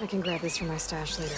I can grab this from my stash later.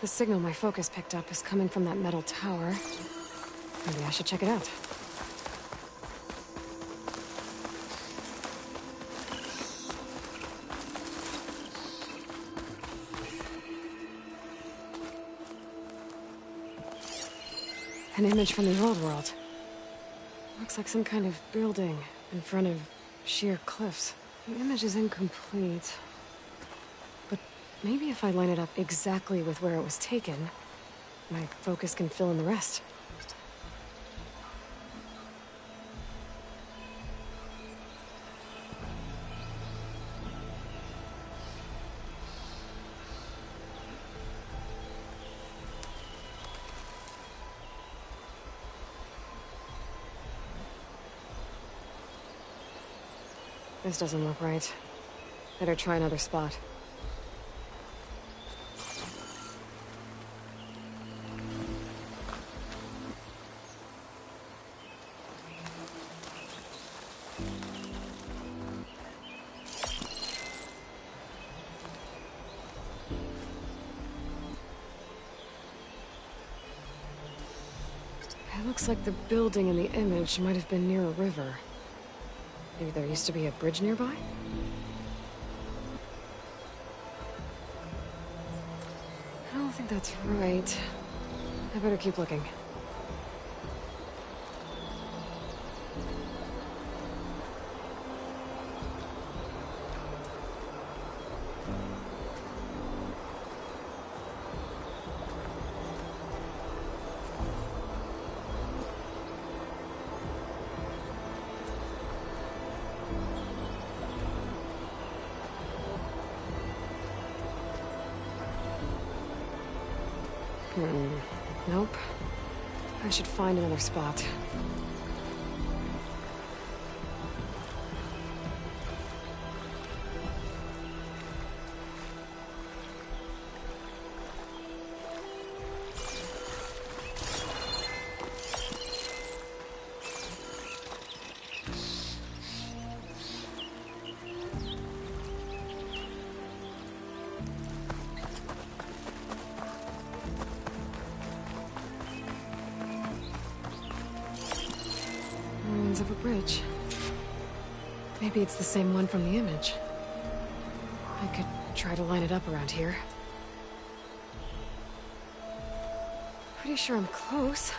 The signal my focus picked up is coming from that metal tower. Maybe I should check it out. An image from the old world. Looks like some kind of building in front of sheer cliffs. The image is incomplete. But maybe if I line it up exactly with where it was taken, my focus can fill in the rest. This doesn't look right. Better try another spot. It looks like the building in the image might have been near a river. Maybe there used to be a bridge nearby? I don't think that's right. I better keep looking. Nope. I should find another spot. Of a bridge. Maybe it's the same one from the image. I could try to line it up around here. Pretty sure I'm close.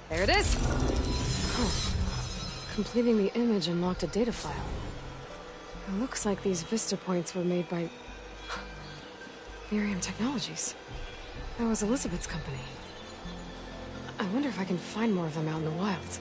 There it is! Oh. Completing the image unlocked a data file. It looks like these vista points were made by... Miriam Technologies. That was Elizabeth's company. I wonder if I can find more of them out in the wild.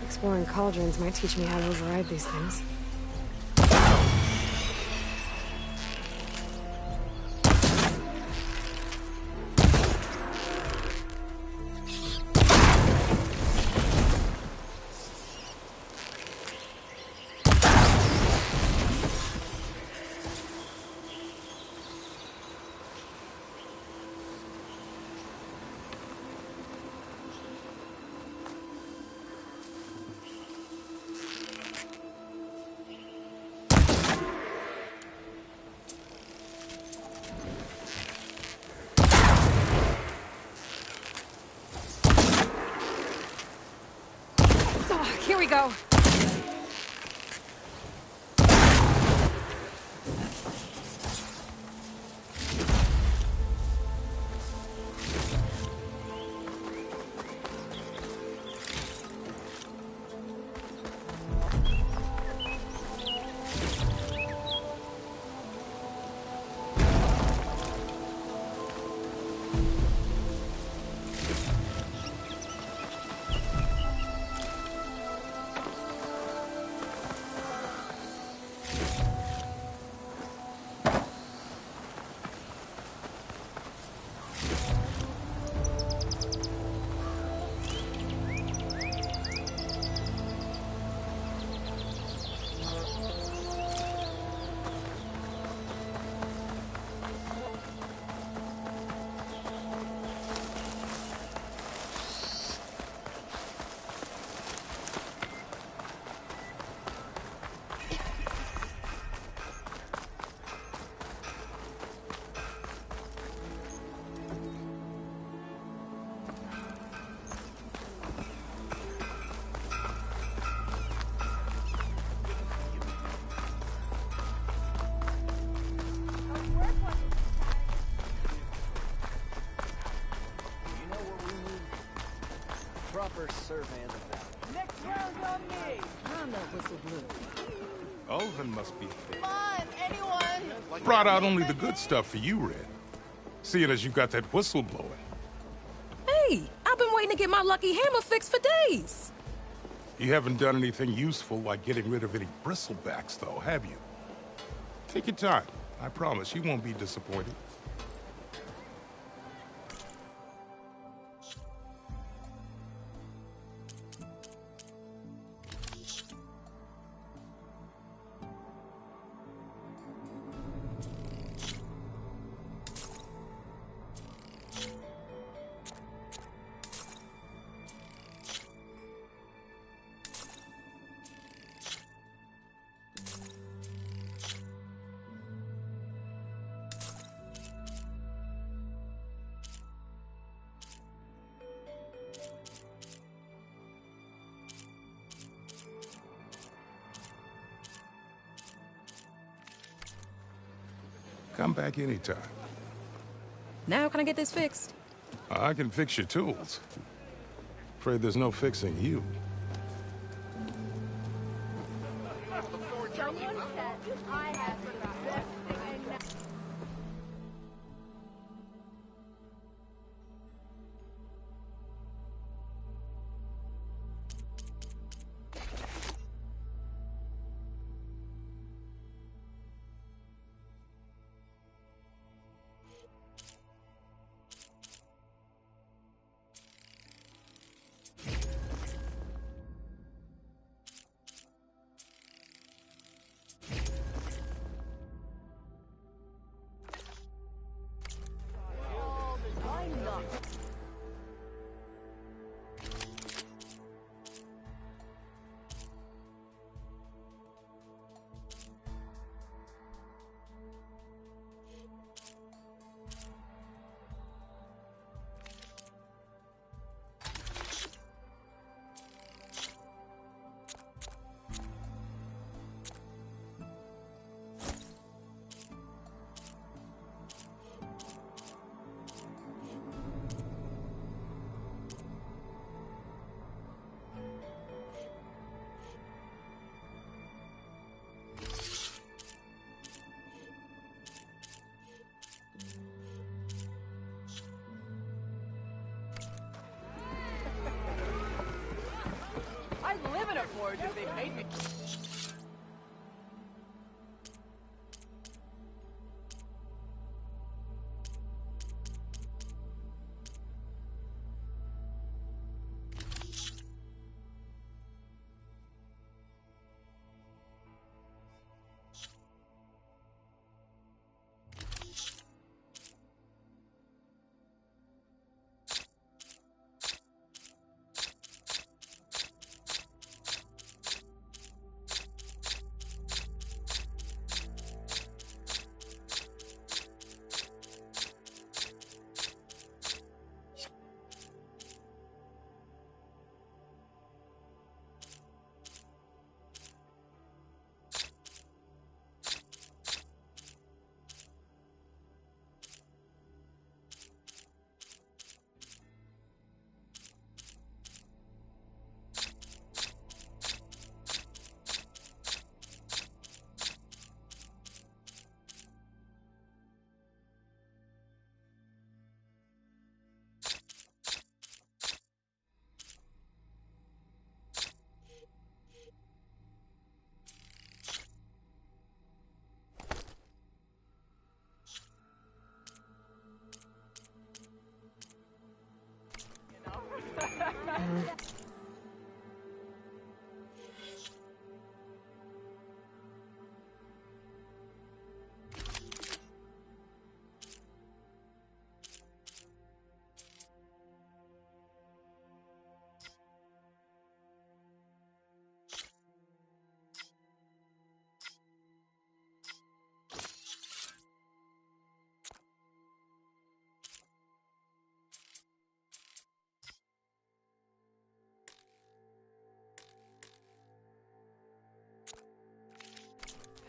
Exploring cauldrons might teach me how to override these things. Here we go. Proper survey of the battle. Next round on me! Round that whistle blew. Oven must be thick. Come on, anyone! Brought out only the good stuff for you, Red. Seeing as you got that whistle blowing. Hey, I've been waiting to get my lucky hammer fixed for days. You haven't done anything useful like getting rid of any bristlebacks, though, have you? Take your time. I promise you won't be disappointed. Come back anytime. Now can I get this fixed? I can fix your tools. Afraid there's no fixing you. I'd live in a forge if they paid me.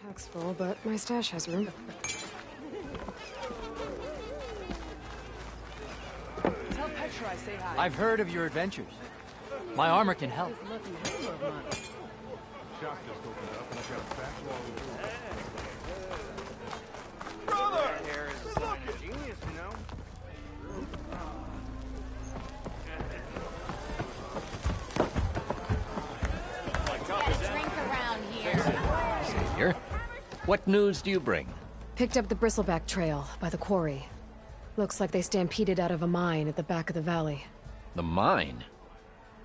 Pack's full, but my stash has room. Tell Petra I say hi. I've heard of your adventures. My armor can help. Shop just opened up and I've got a back wall. Brother! Hair is a sign of genius, you know? Drink around here. Savior, what news do you bring? Picked up the bristleback trail by the quarry. Looks like they stampeded out of a mine at the back of the valley. The mine?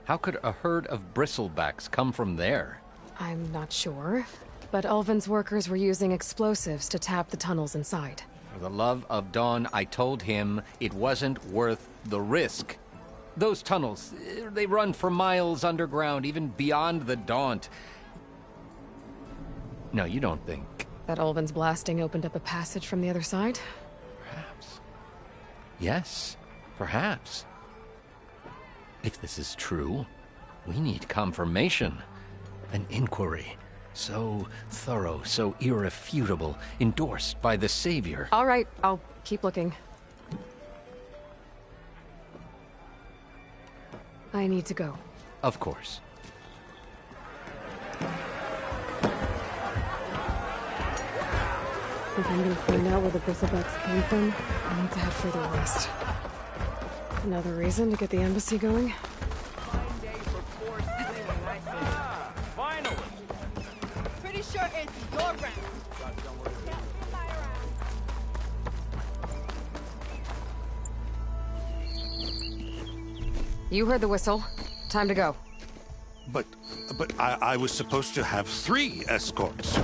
How could a herd of bristlebacks come from there? I'm not sure, but Ulvin's workers were using explosives to tap the tunnels inside. For the love of Dawn, I told him it wasn't worth the risk. Those tunnels, they run for miles underground, even beyond the Daunt. No, you don't think. That Ulvin's blasting opened up a passage from the other side? Perhaps. Yes, perhaps. If this is true, we need confirmation. An inquiry. So thorough, so irrefutable, endorsed by the Savior. All right, I'll keep looking. I need to go. Of course. If I'm gonna find out where the bristlebacks came from, I need to head further west. Another reason to get the embassy going? Finally! Pretty sure it's your round. You heard the whistle. Time to go. But I was supposed to have 3 escorts.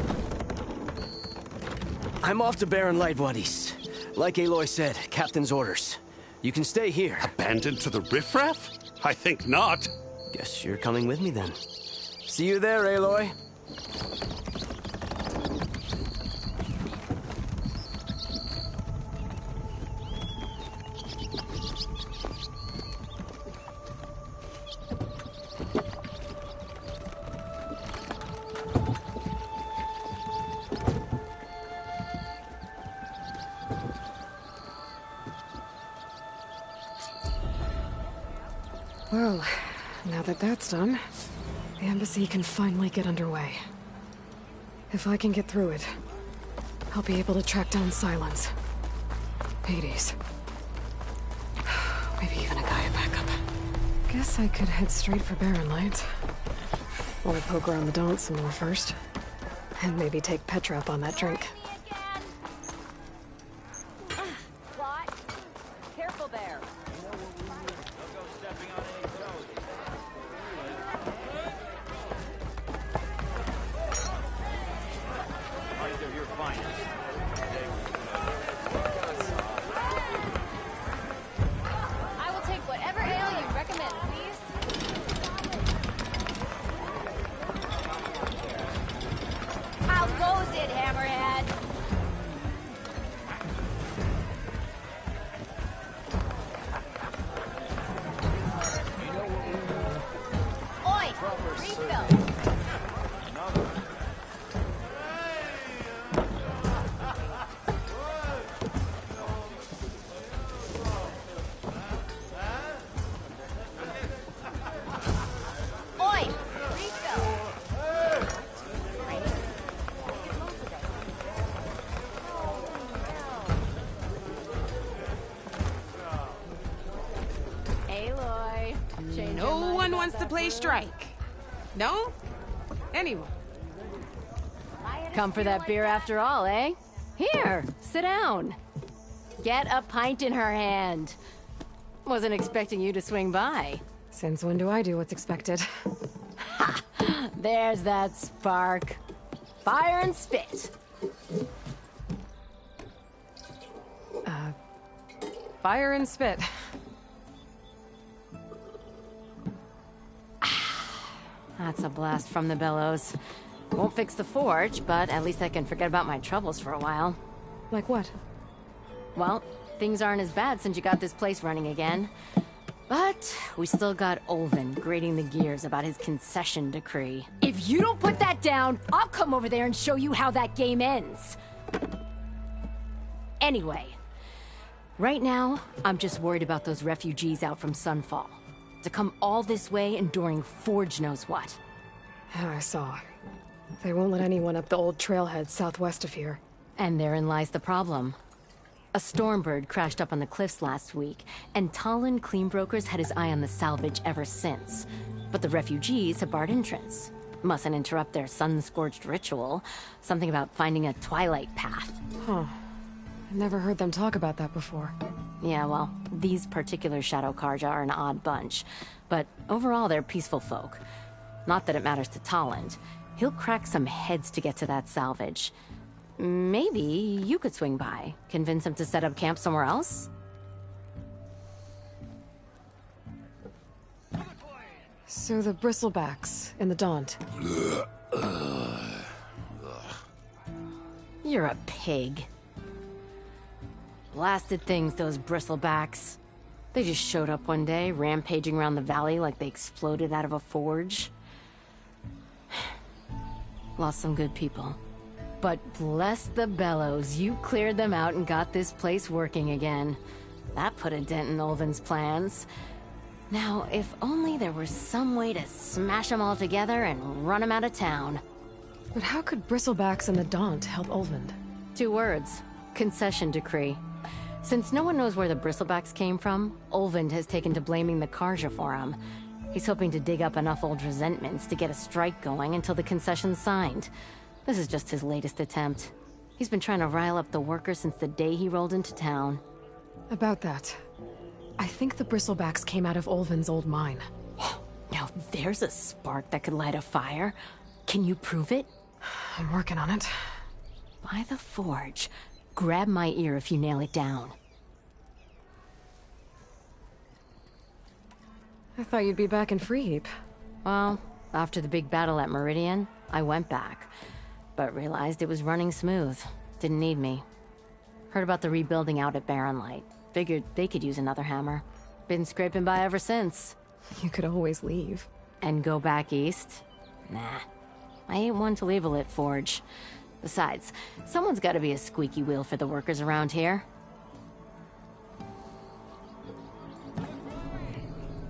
I'm off to Baron Lightwood East. Like Aloy said, Captain's orders. You can stay here. Abandoned to the riffraff? I think not. Guess you're coming with me then. See you there, Aloy. Well, now that that's done, the embassy can finally get underway. If I can get through it, I'll be able to track down Silence. Hades. Maybe even a Gaia backup. Guess I could head straight for Barren Light. Want to poke around the Daunt some more first. And maybe take Petra up on that drink. Plot. Careful there. I will take whatever ale you recommend, please. How goes it, Hammerhead? Oi! Refill! Oi! Refill! Aloy, change your No mind one about wants to that play brew? strike. No? Anyone? Come for that beer after all, eh? Here, sit down. Get a pint in her hand. Wasn't expecting you to swing by. Since when do I do what's expected? There's that spark. Fire and spit. Fire and spit. That's a blast from the bellows. Won't fix the forge, but at least I can forget about my troubles for a while. Like what? Well, things aren't as bad since you got this place running again. But we still got Olvin grating the gears about his concession decree. If you don't put that down, I'll come over there and show you how that game ends. Anyway, right now, I'm just worried about those refugees out from Sunfall. To come all this way enduring Forge knows what. Yeah, I saw. They won't let anyone up the old trailhead southwest of here. And therein lies the problem. A Stormbird crashed up on the cliffs last week, and Talon Cleanbrokers had his eye on the salvage ever since. But the refugees have barred entrance. Mustn't interrupt their sun-scorched ritual. Something about finding a twilight path. Huh. I never heard them talk about that before. Yeah, well, these particular Shadow Karja are an odd bunch. But overall, they're peaceful folk. Not that it matters to Talon. He'll crack some heads to get to that salvage. Maybe you could swing by, convince him to set up camp somewhere else? So the bristlebacks in the Daunt. You're a pig. Blasted things, those bristlebacks. They just showed up one day, rampaging around the valley like they exploded out of a forge. Lost some good people. But bless the bellows, you cleared them out and got this place working again. That put a dent in Ulvin's plans. Now, if only there was some way to smash them all together and run them out of town. But how could Bristlebacks and the Daunt help Ulvund? 2 words. Concession decree. Since no one knows where the Bristlebacks came from, Ulvund has taken to blaming the Karja for them. He's hoping to dig up enough old resentments to get a strike going until the concession's signed. This is just his latest attempt. He's been trying to rile up the workers since the day he rolled into town. About that, I think the Bristlebacks came out of Ulvund's old mine. Now there's a spark that could light a fire. Can you prove it? I'm working on it. By the forge. Grab my ear if you nail it down. I thought you'd be back in Freeheap. Well, after the big battle at Meridian, I went back. But realized it was running smooth. Didn't need me. Heard about the rebuilding out at Barren Light. Figured they could use another hammer. Been scraping by ever since. You could always leave. And go back east? Nah. I ain't one to leave a lit forge. Besides, someone's gotta be a squeaky wheel for the workers around here.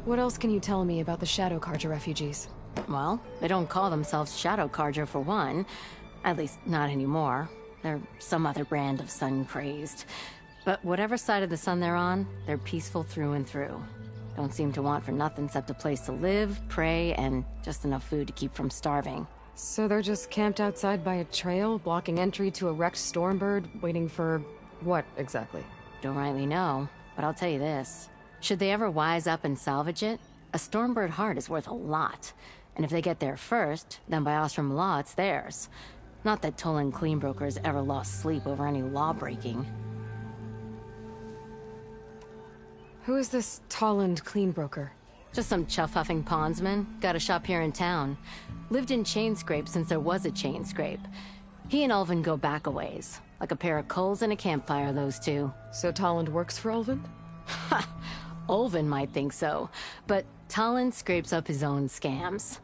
What else can you tell me about the Shadow Karja refugees? Well, they don't call themselves Shadow Karja for one. At least, not anymore. They're some other brand of sun-crazed. But whatever side of the sun they're on, they're peaceful through and through. Don't seem to want for nothing except a place to live, pray, and just enough food to keep from starving. So they're just camped outside by a trail, blocking entry to a wrecked Stormbird, waiting for... what, exactly? Don't rightly know, but I'll tell you this. Should they ever wise up and salvage it, a Stormbird heart is worth a lot. And if they get there first, then by Ostrom law, it's theirs. Not that Tolan Cleanbrokers ever lost sleep over any law-breaking. Who is this Tolland Cleanbroker? Just some chuff-huffing pondsman. Got a shop here in town. Lived in Chainscrape since there was a Chainscrape. He and Ulvund go back a ways. Like a pair of coals and a campfire, those two. So Tolland works for Ulvund? Ha! Ulvund might think so, but Tolland scrapes up his own scams.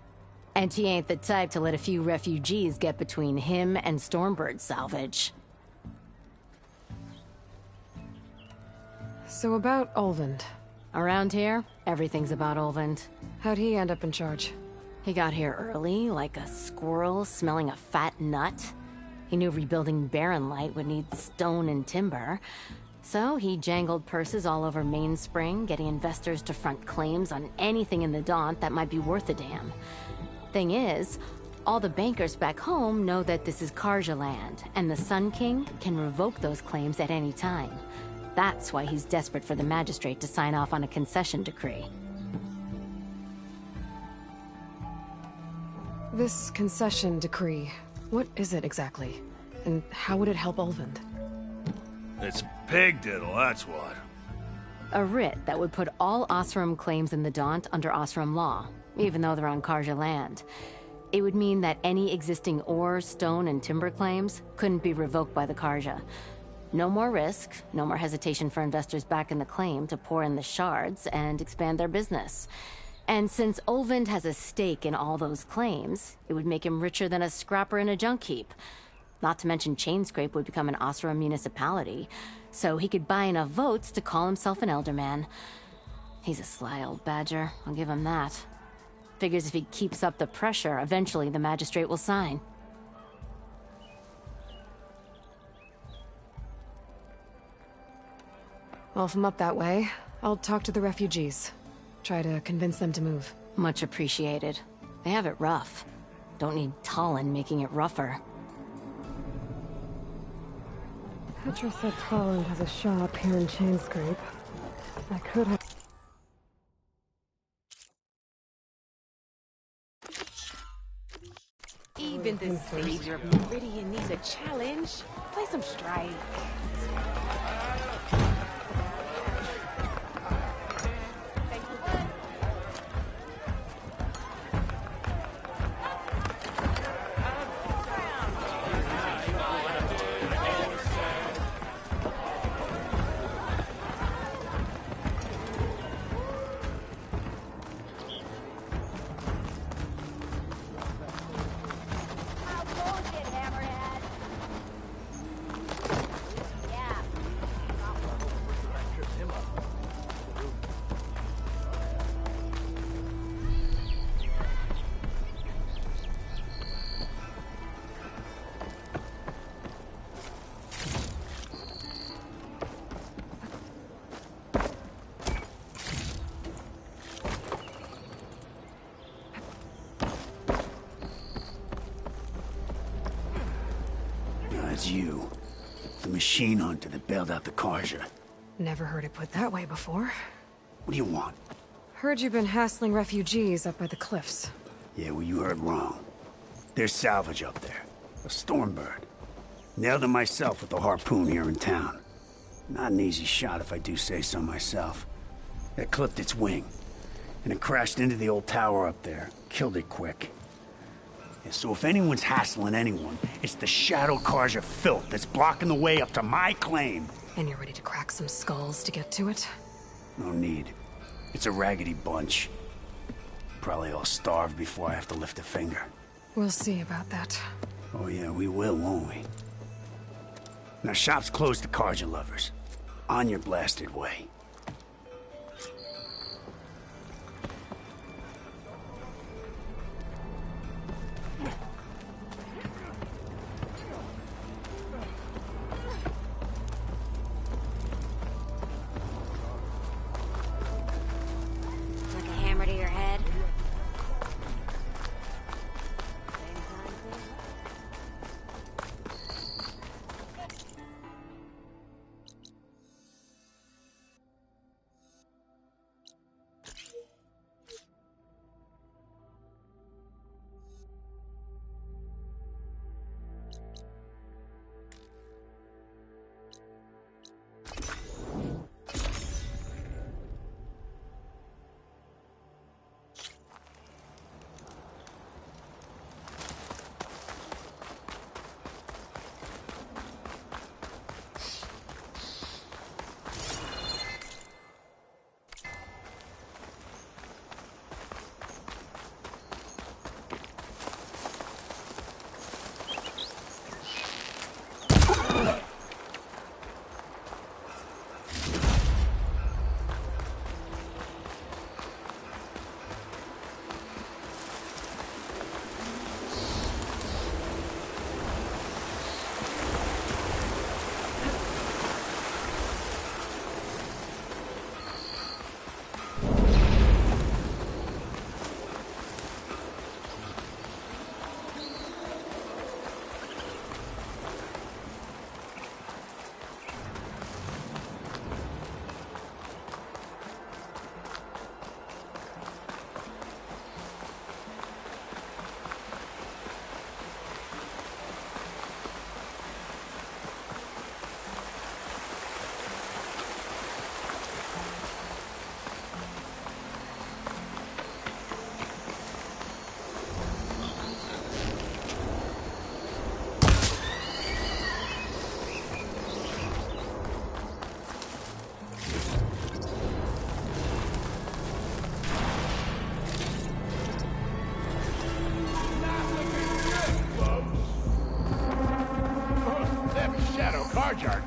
And he ain't the type to let a few refugees get between him and Stormbird salvage. So about Ulvund. Around here, everything's about Ulvund. How'd he end up in charge? He got here early, like a squirrel smelling a fat nut. He knew rebuilding Barren Light would need stone and timber. So he jangled purses all over Mainspring, getting investors to front claims on anything in the Daunt that might be worth a damn. Thing is, all the bankers back home know that this is Karja land, and the Sun King can revoke those claims at any time. That's why he's desperate for the magistrate to sign off on a concession decree. This concession decree, what is it exactly? And how would it help Ulvund? It's pig diddle, that's what. A writ that would put all Osram claims in the Daunt under Osram law, even though they're on Karja land. It would mean that any existing ore, stone, and timber claims couldn't be revoked by the Karja. No more risk, no more hesitation for investors back in the claim to pour in the shards and expand their business. And since Ulvund has a stake in all those claims, it would make him richer than a scrapper in a junk heap. Not to mention Chainscrape would become an Osram municipality, so he could buy enough votes to call himself an elderman. He's a sly old badger, I'll give him that. Figures if he keeps up the pressure, eventually the magistrate will sign. Well, if I'm up that way, I'll talk to the refugees. Try to convince them to move. Much appreciated. They have it rough. Don't need Tolland making it rougher. Petra said Tolland has a shop here in Chainscrape. I could have... Even the savior of Meridian needs a challenge. Play some strike. you. The machine hunter that bailed out the Karja. Never heard it put that way before. What do you want? Heard you've been hassling refugees up by the cliffs. Yeah, well, you heard wrong. There's salvage up there. A Stormbird. Nailed it myself with the harpoon here in town. Not an easy shot if I do say so myself. It clipped its wing, and it crashed into the old tower up there. Killed it quick. Yeah, so if anyone's hassling anyone, it's the Shadow Karja filth that's blocking the way up to my claim. And you're ready to crack some skulls to get to it? No need. It's a raggedy bunch. Probably all starved before I have to lift a finger. We'll see about that. Oh yeah, we will, won't we? Now shop's closed to Karja lovers. On your blasted way. Like a hammer to your head?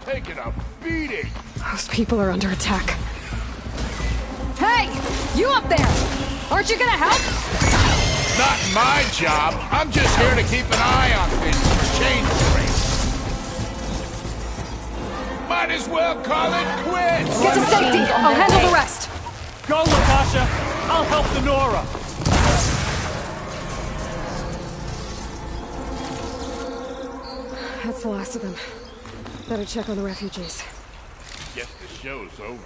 Taking a beating. Those people are under attack. Hey! You up there! Aren't you gonna help? Not my job. I'm just here to keep an eye on things for change sake. Might as well call it quits. Get to safety! I'll handle the rest! Go, Latasha! I'll help the Nora! That's the last of them. Better check on the refugees. Guess the show's over.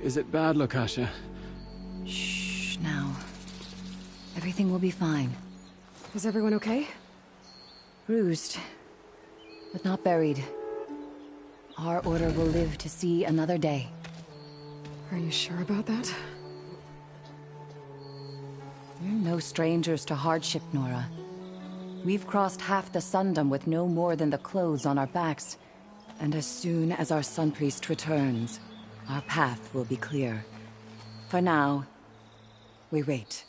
Is it bad, Lakasha? Shh, now. Everything will be fine. Is everyone okay? Bruised, but not buried. Our order will live to see another day. Are you sure about that? We're no strangers to hardship, Nora. We've crossed half the Sundom with no more than the clothes on our backs. And as soon as our Sun Priest returns, our path will be clear. For now, we wait.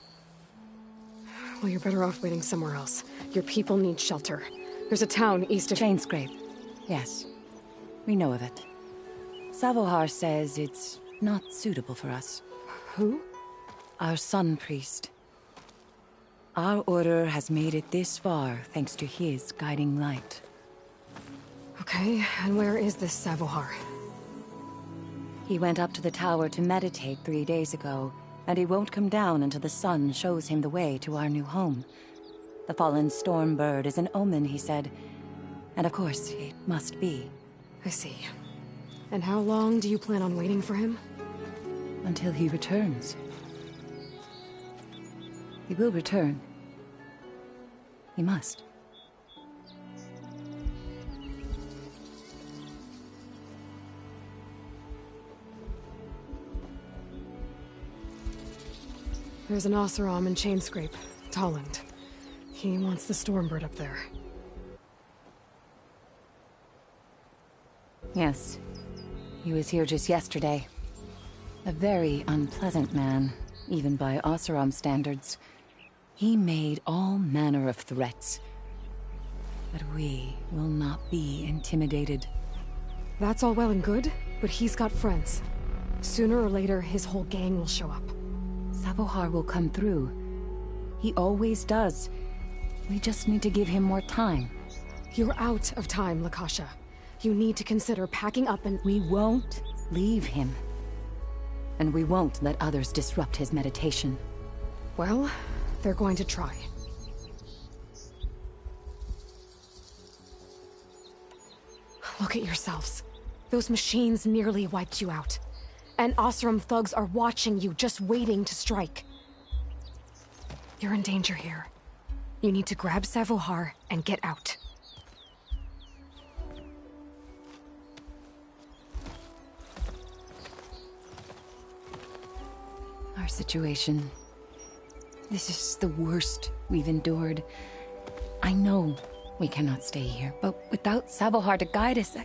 Well, you're better off waiting somewhere else. Your people need shelter. There's a town east of... Chainscrape. Yes. We know of it. Savohar says it's not suitable for us. Who? Our Sun Priest. Our order has made it this far thanks to his guiding light. Okay, and where is this Savohar? He went up to the tower to meditate 3 days ago, and he won't come down until the sun shows him the way to our new home. The fallen storm bird is an omen, he said. And of course, it must be. I see. And how long do you plan on waiting for him? Until he returns. He will return. He must. There's an Oseram in Chainscrape, Tolland. He wants the Stormbird up there. Yes. He was here just yesterday. A very unpleasant man, even by Oseram standards. He made all manner of threats. But we will not be intimidated. That's all well and good, but he's got friends. Sooner or later, his whole gang will show up. Savohar will come through. He always does. We just need to give him more time. You're out of time, Lakasha. You need to consider packing up and... We won't leave him. And we won't let others disrupt his meditation. Well, they're going to try. Look at yourselves. Those machines nearly wiped you out. And Oseram thugs are watching you, just waiting to strike. You're in danger here. You need to grab Savohar and get out. Our situation... This is the worst we've endured. I know we cannot stay here, but without Savohar to guide us, I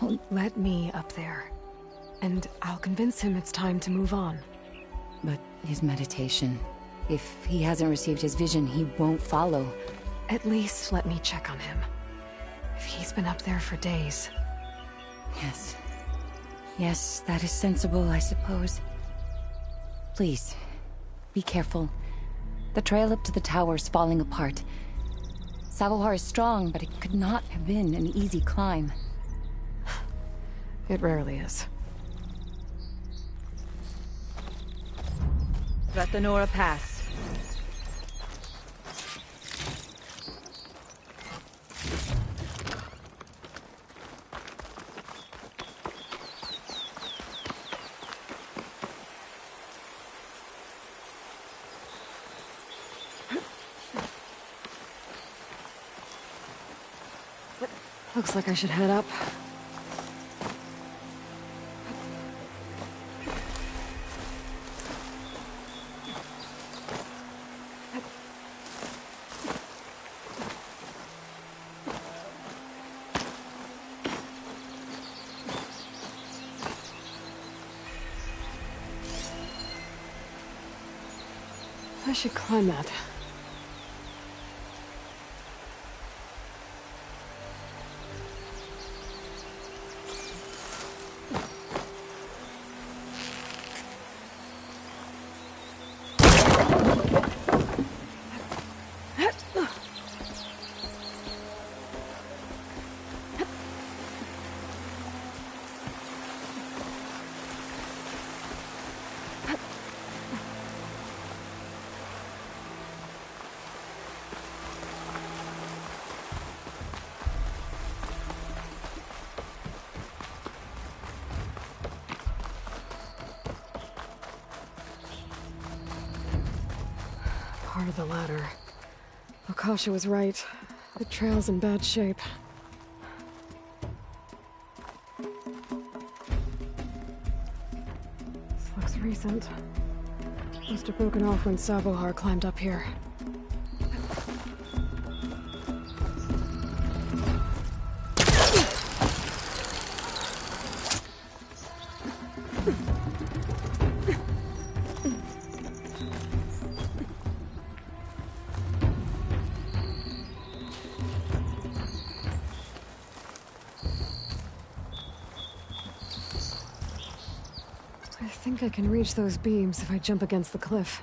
don't... Let me up there. And I'll convince him it's time to move on. But his meditation... If he hasn't received his vision, he won't follow. At least let me check on him. If he's been up there for days. Yes. Yes, that is sensible, I suppose. Please, be careful. The trail up to the tower's falling apart. Savohar is strong, but it could not have been an easy climb. It rarely is. Let the Nora pass. Looks like I should head up. I should climb that. part of the ladder. Okasha was right. The trail's in bad shape. This looks recent. Must have broken off when Savohar climbed up here. I think I can reach those beams if I jump against the cliff.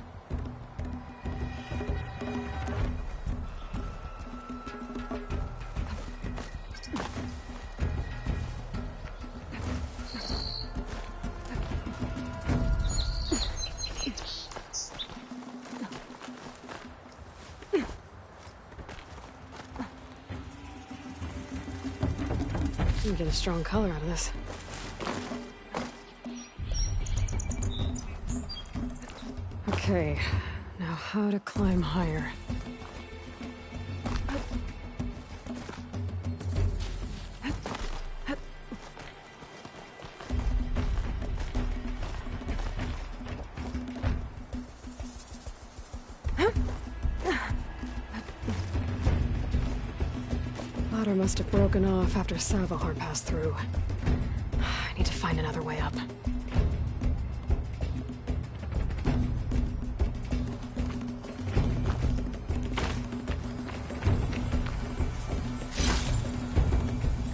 You get a strong color out of this. Okay, now how to climb higher. Ladder must have broken off after Savohar passed through. I need to find another way up.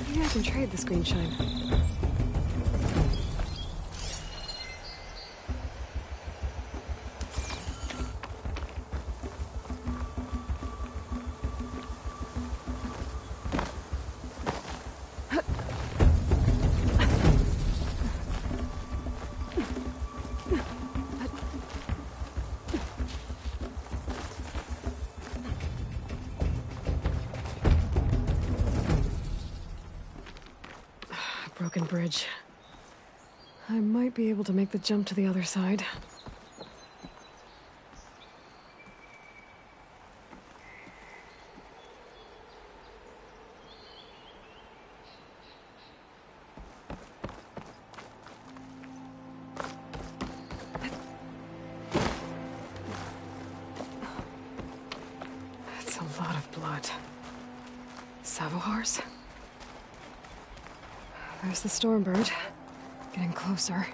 Maybe I can trade this green shine. Broken bridge. I might be able to make the jump to the other side. That's a lot of blood. Savohar's? There's the Stormbird. Getting closer.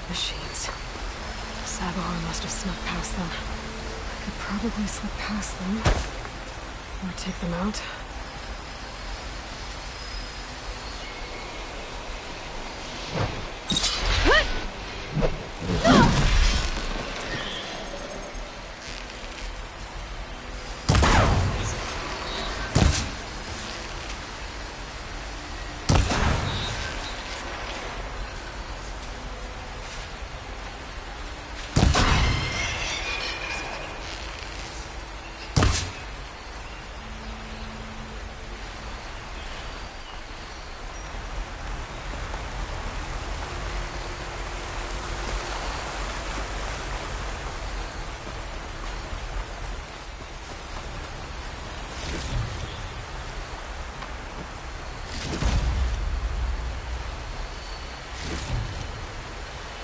Machines. Savohar must have snuck past them. I could probably slip past them. Or take them out.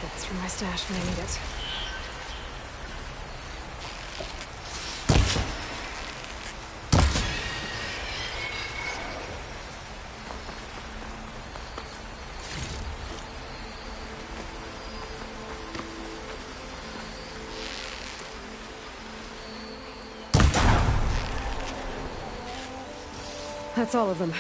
That's from my stash when I need it. That's all of them.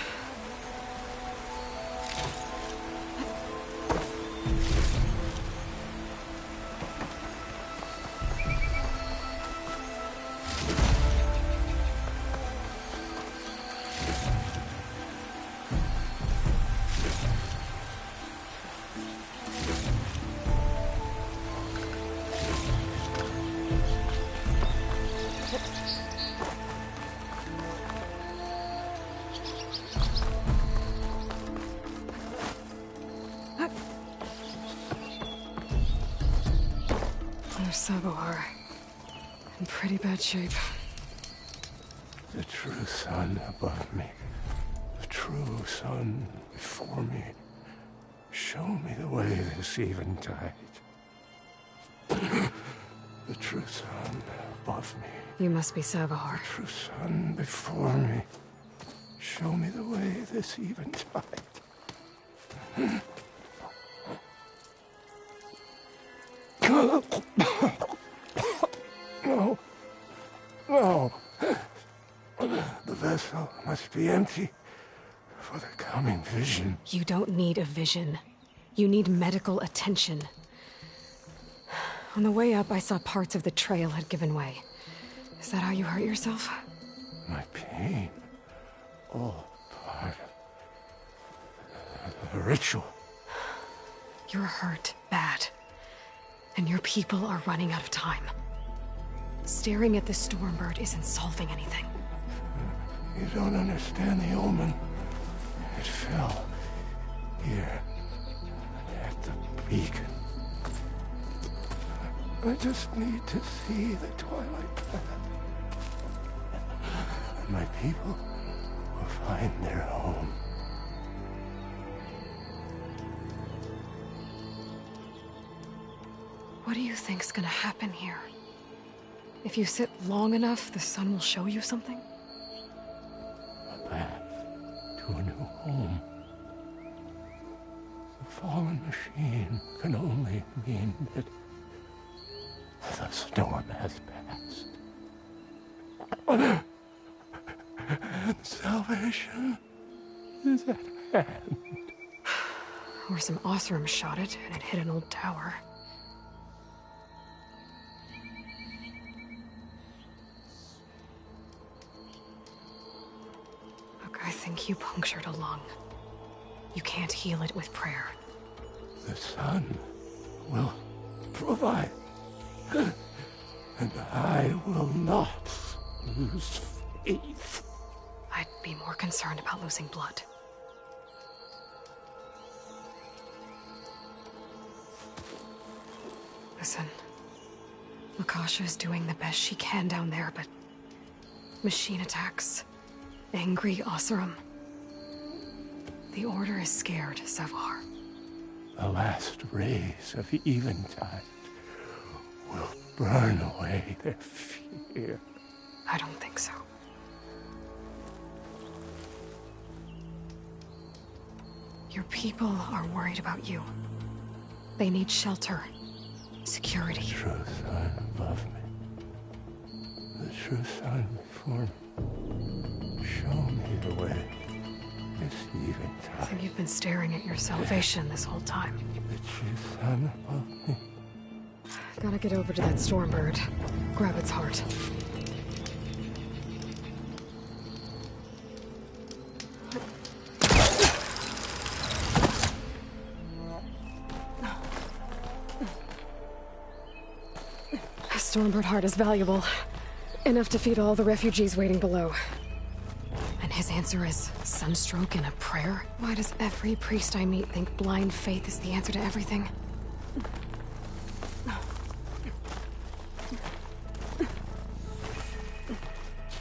There's Sabohar. In pretty bad shape. The true sun above me. The true sun before me. Show me the way this eventide. The true sun above me. You must be Sabohar. The true sun before me. Show me the way this eventide. No. No. The vessel must be empty for the coming vision. You don't need a vision. You need medical attention. On the way up, I saw parts of the trail had given way. Is that how you hurt yourself? My pain. All part of the ritual. You're hurt bad. And your people are running out of time. Staring at the Stormbird isn't solving anything. You don't understand the omen. It fell here at the beacon. I just need to see the twilight path. And my people will find their home. What do you think's gonna happen here? If you sit long enough, the sun will show you something? A path to a new home. The fallen machine can only mean that the storm has passed. And salvation is at hand. Or some Osram shot it, and it hit an old tower. I think you punctured a lung. You can't heal it with prayer. The sun will provide. And I will not lose faith. I'd be more concerned about losing blood. Listen. Lakasha is doing the best she can down there, but... machine attacks... angry Osram. The Order is scared, Savar. The last rays of eventide will burn away their fear. I don't think so. Your people are worried about you. They need shelter, security. The true sun above me. The true sun before me. Show me the way. This eventide. I think you've been staring at your salvation this whole time. The true sun above me. Gotta get over to that Stormbird. Grab its heart. A Stormbird heart is valuable. Enough to feed all the refugees waiting below. And his answer is sunstroke and a prayer? Why does every priest I meet think blind faith is the answer to everything?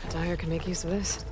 Dyer can make use of this.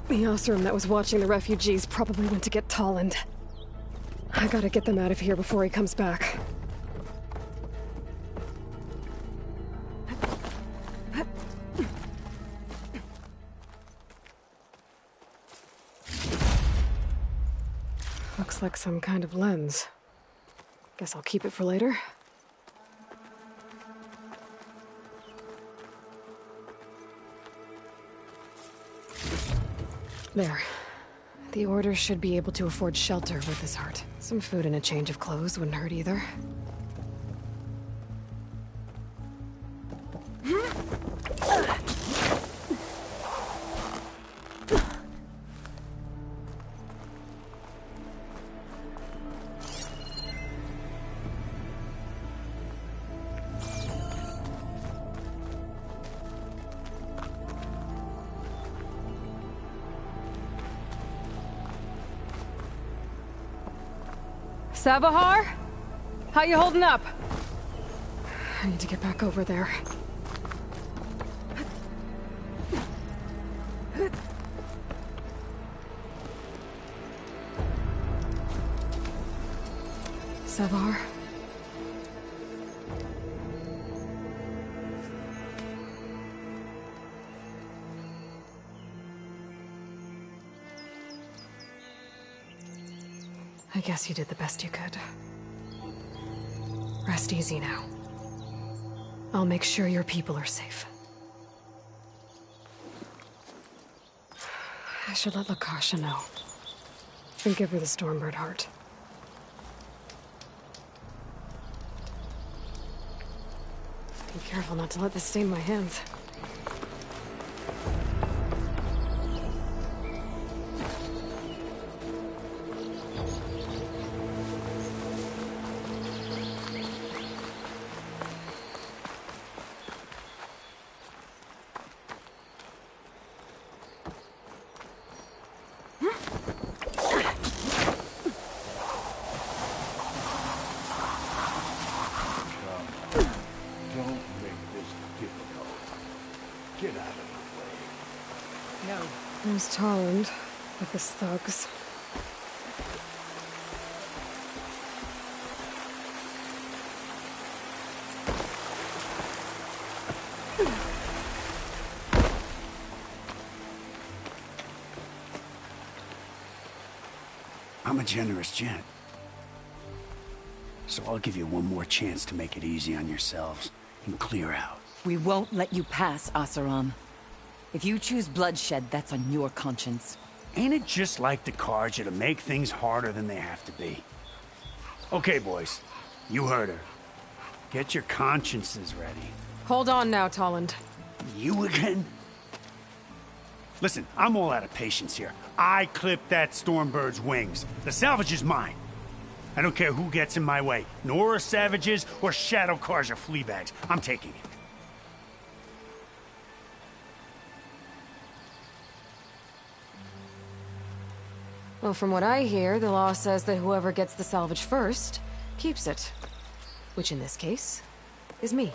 The Osram that was watching the refugees probably went to get Tolland. I gotta get them out of here before he comes back. Looks like some kind of lens. Guess I'll keep it for later. There. The Order should be able to afford shelter with this heart. Some food and a change of clothes wouldn't hurt either. Savahar? How you holding up? I need to get back over there. Savahar? I guess you did the best you could. Rest easy now. I'll make sure your people are safe. I should let Lakasha know. And give her the Stormbird heart. Be careful not to let this stain my hands. There's Tolland with his thugs. I'm a generous gent. So I'll give you one more chance to make it easy on yourselves and clear out. We won't let you pass, Asaram. If you choose bloodshed, that's on your conscience. Ain't it just like the cards, you to make things harder than they have to be? Okay, boys. You heard her. Get your consciences ready. Hold on now, Tolland. You again? Listen, I'm all out of patience here. I clipped that Stormbird's wings. The salvage is mine. I don't care who gets in my way. Nora savages or shadow cars or flea bags. I'm taking it. Well, from what I hear, the law says that whoever gets the salvage first keeps it. Which in this case is me.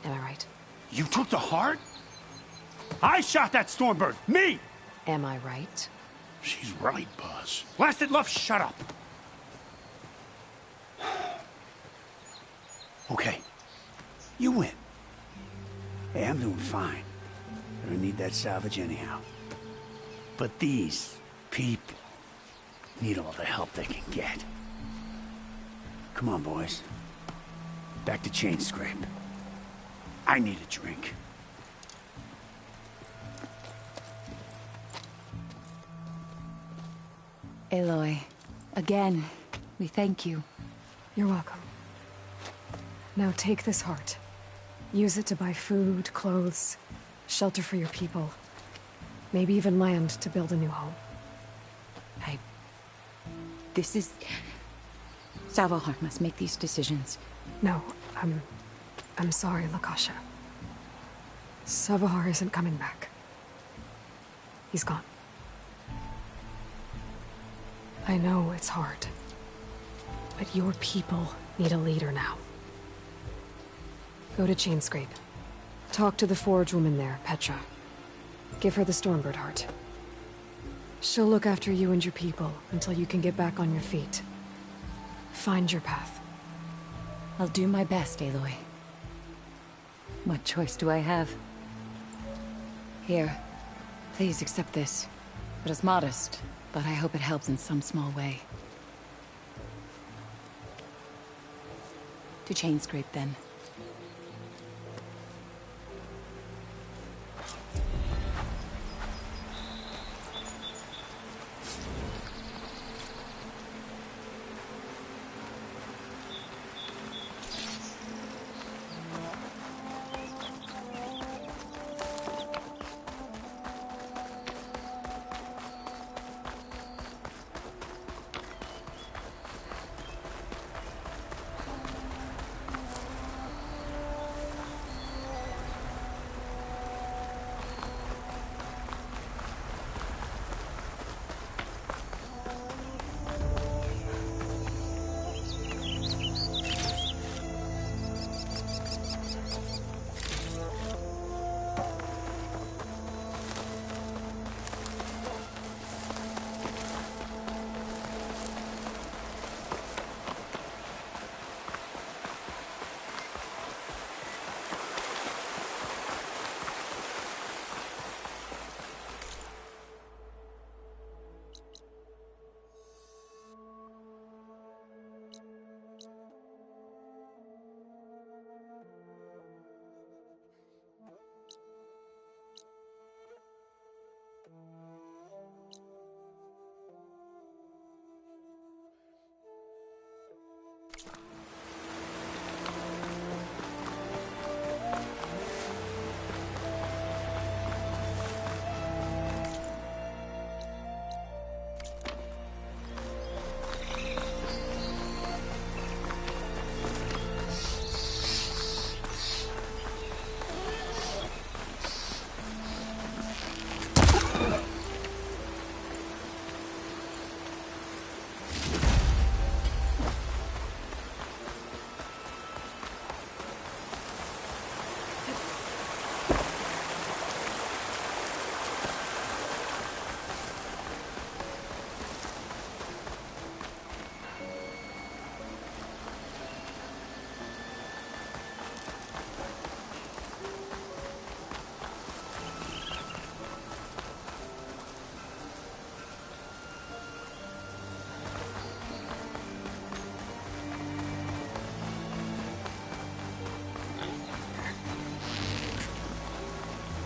Am I right? You took the heart? I shot that Stormbird! Me! Am I right? She's right, Buzz. Blasted love, shut up! Okay. You win. Hey, I'm doing fine. I don't need that salvage anyhow. But these people need all the help they can get. Come on, boys. Back to Chain Scrape. I need a drink. Aloy, again, we thank you. You're welcome. Now take this heart. Use it to buy food, clothes, shelter for your people. Maybe even land to build a new home. This is... Savahar must make these decisions. No, I'm sorry, Lakasha. Savahar isn't coming back. He's gone. I know it's hard, but your people need a leader now. Go to Chainscrape. Talk to the forge woman there, Petra. Give her the Stormbird heart. She'll look after you and your people until you can get back on your feet. Find your path. I'll do my best, Aloy. What choice do I have? Here, please accept this. It is modest, but I hope it helps in some small way. To chain scrape, then.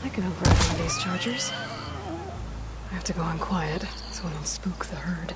I can override one of these chargers. I have to go on quiet, so I don't spook the herd.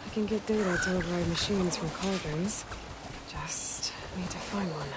I can get data to override machines from cauldrons. Just need to find one.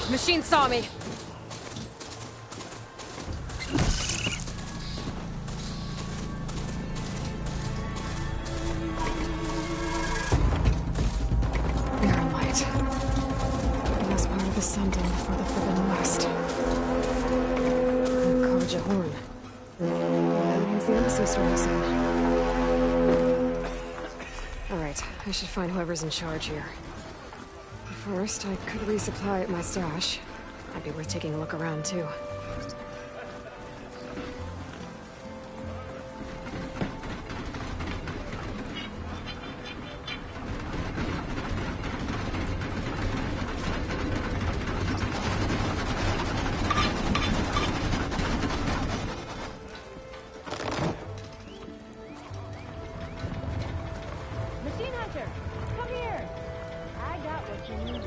Machine saw me. Barren light. Last part of the sun dome before the Forbidden West. Koja horn. That means the embassy store is in. Alright, I should find whoever's in charge here. First, I could resupply at my stash. Might be worth taking a look around, too. Machine Hunter, come here. I got what you need.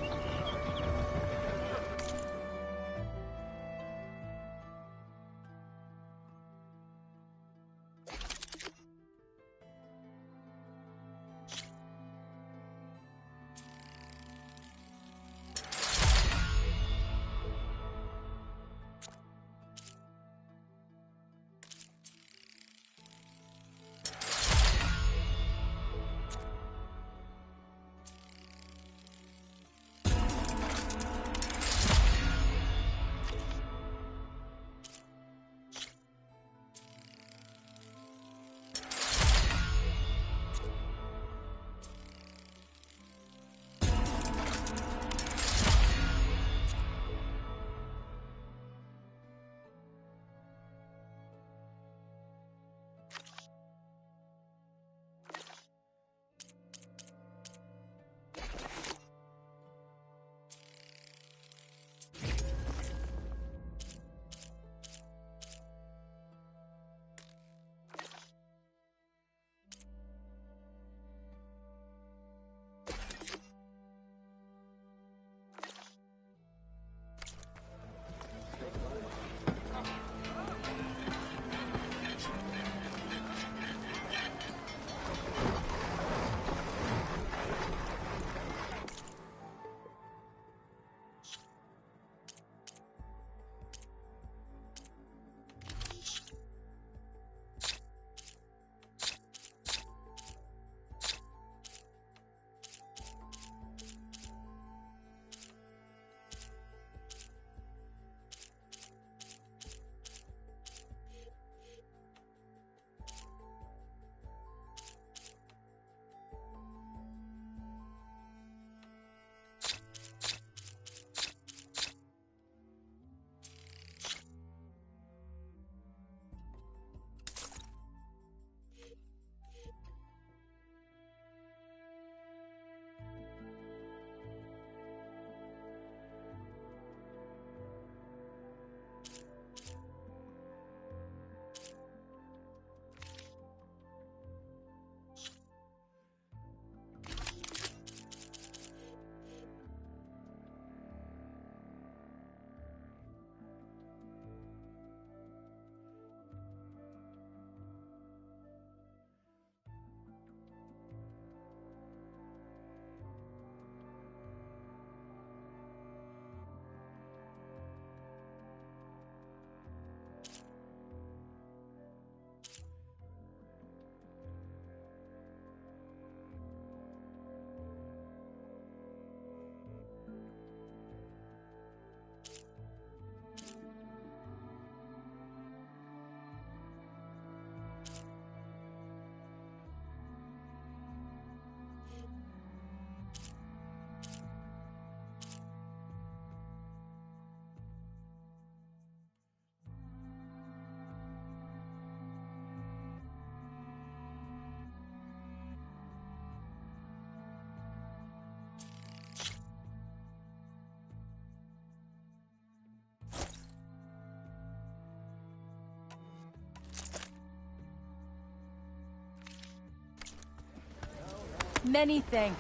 many thanks.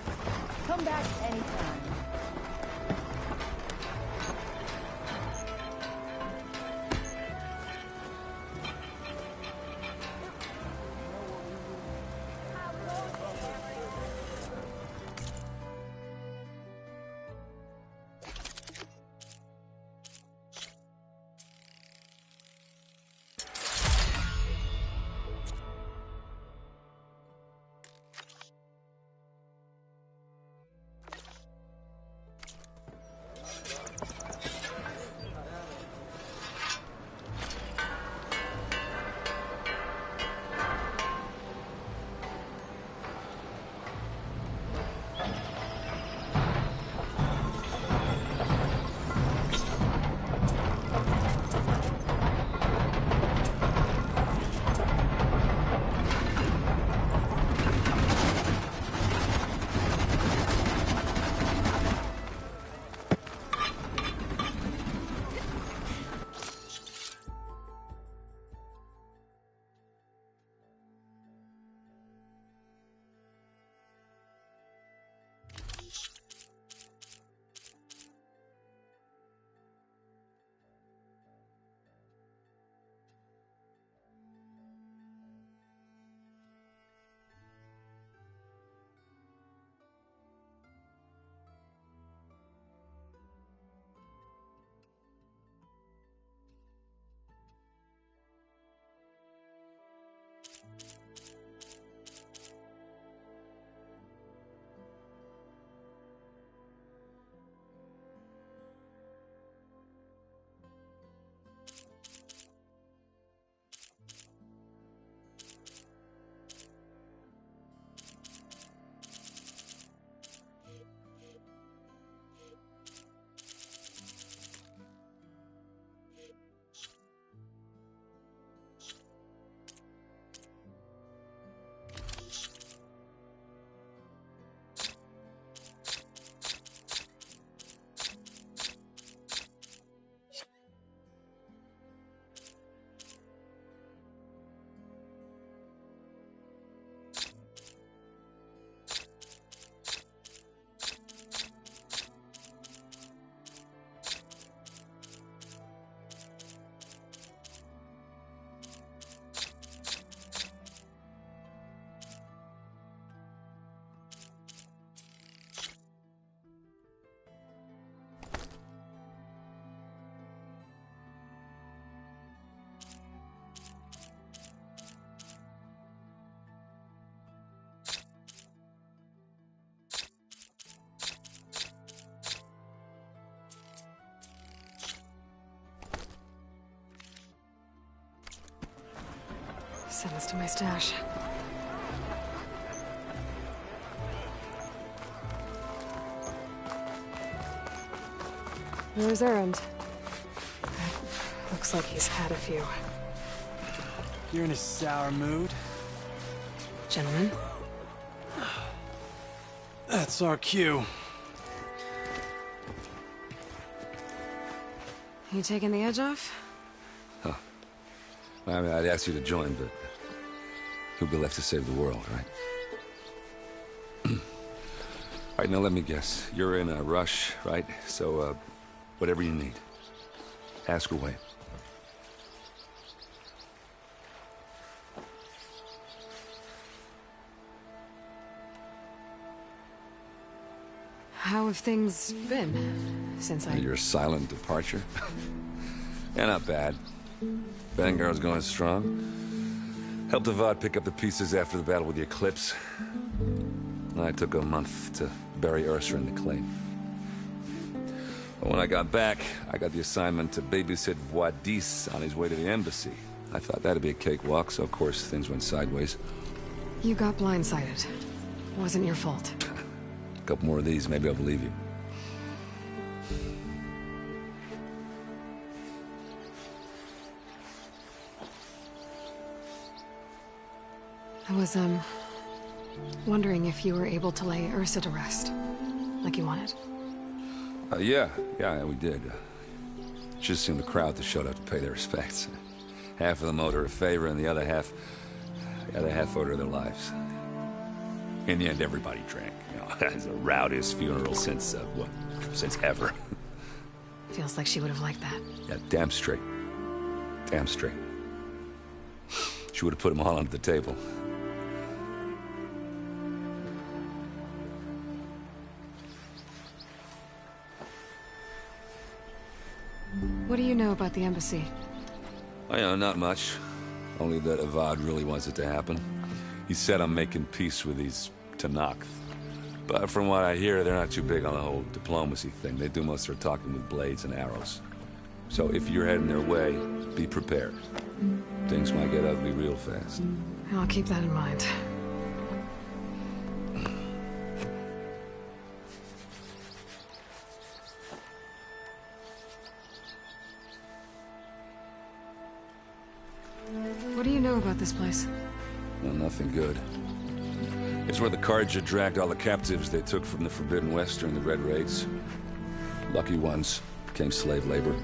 Come back anytime. Send this to my stash. Where's Errand? Looks like he's had a few. You're in a sour mood? Gentlemen? That's our cue. You taking the edge off? Huh. I mean, I'd ask you to join, but who'll be left to save the world, right? All right, now let me guess. You're in a rush, right? So, whatever you need, ask away. How have things been since Your silent departure? Yeah, not bad. Vanguard's going strong. Helped Avad pick up the pieces after the battle with the Eclipse. I took a month to bury Ursa in the claim. But when I got back, I got the assignment to babysit Wadis on his way to the embassy. I thought that'd be a cakewalk, so of course things went sideways. You got blindsided. Wasn't your fault. A couple more of these, maybe I'll believe you. I was, wondering if you were able to lay Ursa to rest, like you wanted. Yeah, we did. Just seemed the crowd that showed up to pay their respects. Half of them owed her a favor, and the other half owed her their lives. In the end, everybody drank. You know, it's the rowdiest funeral since, since ever. Feels like she would have liked that. Yeah, damn straight. Damn straight. She would have put them all under the table. What do you know about the embassy? I know, not much. Only that Avad really wants it to happen. He said I'm making peace with these Tenakth. But from what I hear, they're not too big on the whole diplomacy thing. They do most of their talking with blades and arrows. So if you're heading their way, be prepared. Things might get ugly real fast. I'll keep that in mind. What do you know about this place? Well, nothing good. It's where the Carja dragged all the captives they took from the Forbidden West during the Red Raids. Lucky ones became slave labor.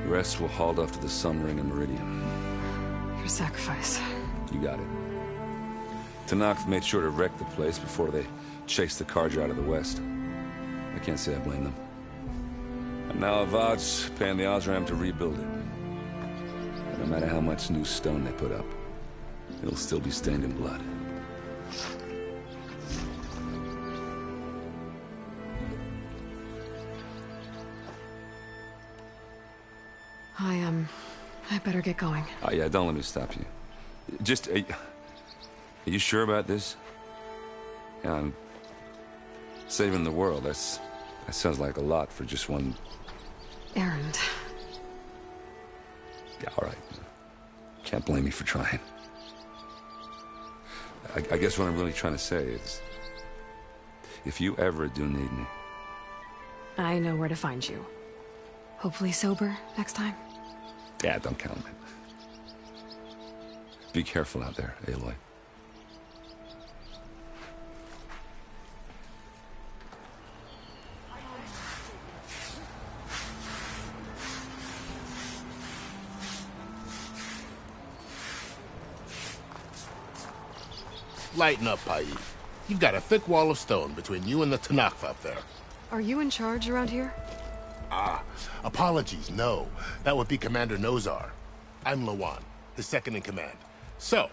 The rest were hauled off to the Sun Ring and Meridian. Your sacrifice. You got it. Tenakth made sure to wreck the place before they chased the Carja out of the West. I can't say I blame them. And now Avad's paying the Osram to rebuild it. No matter how much new stone they put up, it'll still be stained in blood. I better get going. Oh yeah, don't let me stop you. Just, are you sure about this? Yeah, I'm saving the world. That sounds like a lot for just one errand. Yeah, all right. Can't blame me for trying. I guess what I'm really trying to say is, if you ever do need me... I know where to find you. Hopefully sober next time. Yeah, don't count on it. Be careful out there, Aloy. Lighten up, Pai. You've got a thick wall of stone between you and the Tenakth up there. Are you in charge around here? Ah, apologies, no. That would be Commander Nozar. I'm Lawan, his second in command. So,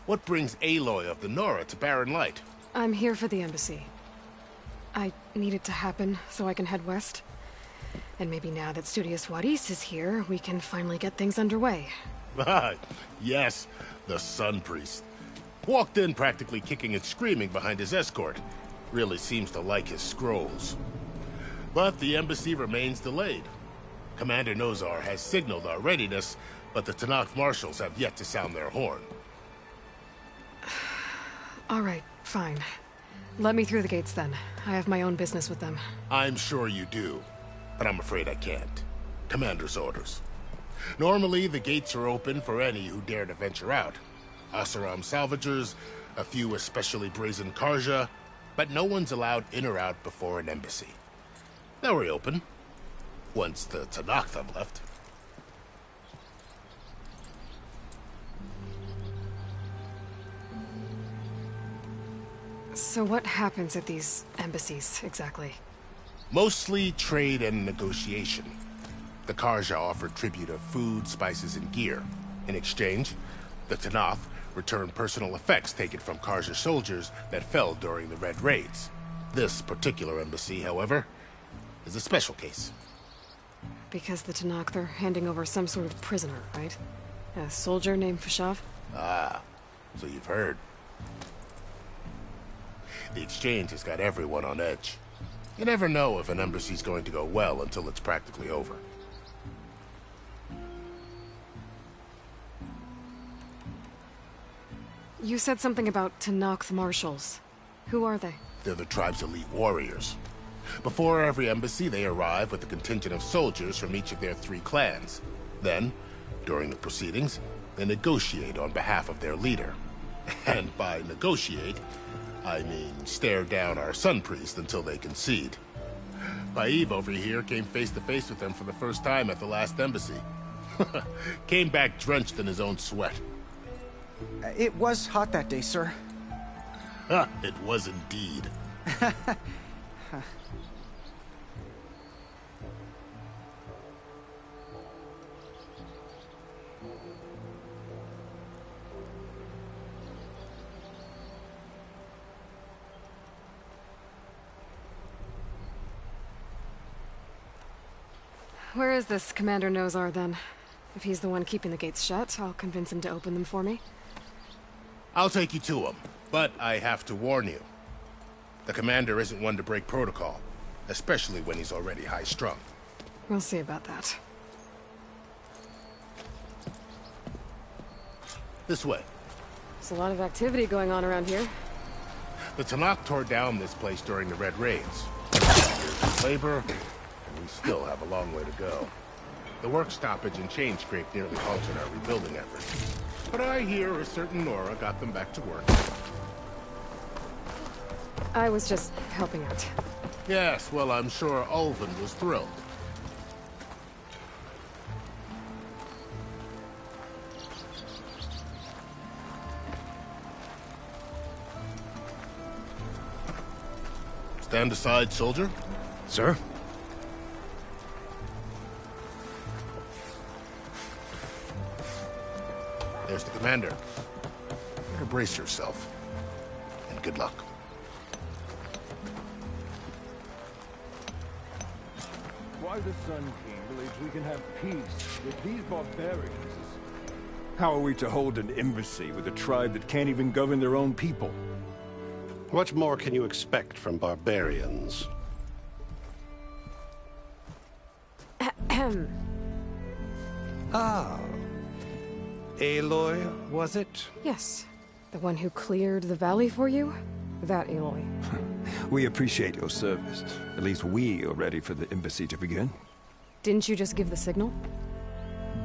what brings Aloy of the Nora to Barren Light? I'm here for the embassy. I need it to happen so I can head west. And maybe now that Studious Wadis is here, we can finally get things underway. Ah, yes, the Sun Priest. Walked in practically kicking and screaming behind his escort. Really seems to like his scrolls. But the embassy remains delayed. Commander Nozar has signaled our readiness, but the Tenakth marshals have yet to sound their horn. All right, fine. Let me through the gates then. I have my own business with them. I'm sure you do, but I'm afraid I can't. Commander's orders. Normally, the gates are open for any who dare to venture out. Oseram salvagers, a few especially brazen Carja, but no one's allowed in or out before an embassy. They'll reopen, once the Tenakth have left. So what happens at these embassies, exactly? Mostly trade and negotiation. The Carja offer tribute of food, spices, and gear. In exchange, the Tenakth return personal effects taken from Carja soldiers that fell during the Red Raids. This particular embassy, however, is a special case. Because the Tenakth are handing over some sort of prisoner, right? A soldier named Fashav? Ah, so you've heard. The exchange has got everyone on edge. You never know if an embassy's going to go well until it's practically over. You said something about Tenakth marshals. Who are they? They're the tribe's elite warriors. Before every embassy, they arrive with a contingent of soldiers from each of their 3 clans. Then, during the proceedings, they negotiate on behalf of their leader. And by negotiate, I mean stare down our Sun Priest until they concede. Baib over here came face to face with them for the first time at the last embassy. Came back drenched in his own sweat. It was hot that day, sir. It was indeed. Where is this Commander Nozar, then? If he's the one keeping the gates shut, I'll convince him to open them for me. I'll take you to him, but I have to warn you. The commander isn't one to break protocol, especially when he's already high-strung. We'll see about that. This way. There's a lot of activity going on around here. The Tanakh tore down this place during the Red Raids. Years of labor, and we still have a long way to go. The work stoppage and chain scrape nearly halted our rebuilding efforts. But I hear a certain Nora got them back to work. I was just helping out. Yes, well, I'm sure Ulvin was thrilled. Stand aside, soldier. Sir? There's the commander. Better brace yourself. And good luck. Why the Sun King believes we can have peace with these barbarians? How are we to hold an embassy with a tribe that can't even govern their own people? What more can you expect from barbarians? Ah. Aloy, was it? Yes. The one who cleared the valley for you? That Aloy. We appreciate your service. At least we are ready for the embassy to begin. Didn't you just give the signal?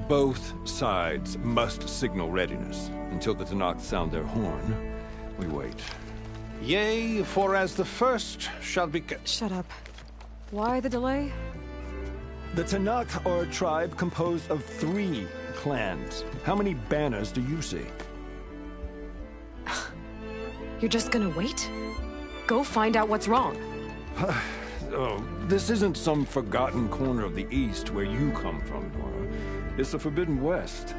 Both sides must signal readiness. Until the Tanakh sound their horn, we wait. Yea, for as the first shall be... Shut up. Why the delay? The Tanakh are a tribe composed of 3 clans. How many banners do you see? You're just gonna wait? Go find out what's wrong. Oh, this isn't some forgotten corner of the East where you come from, Nora. It's the Forbidden West.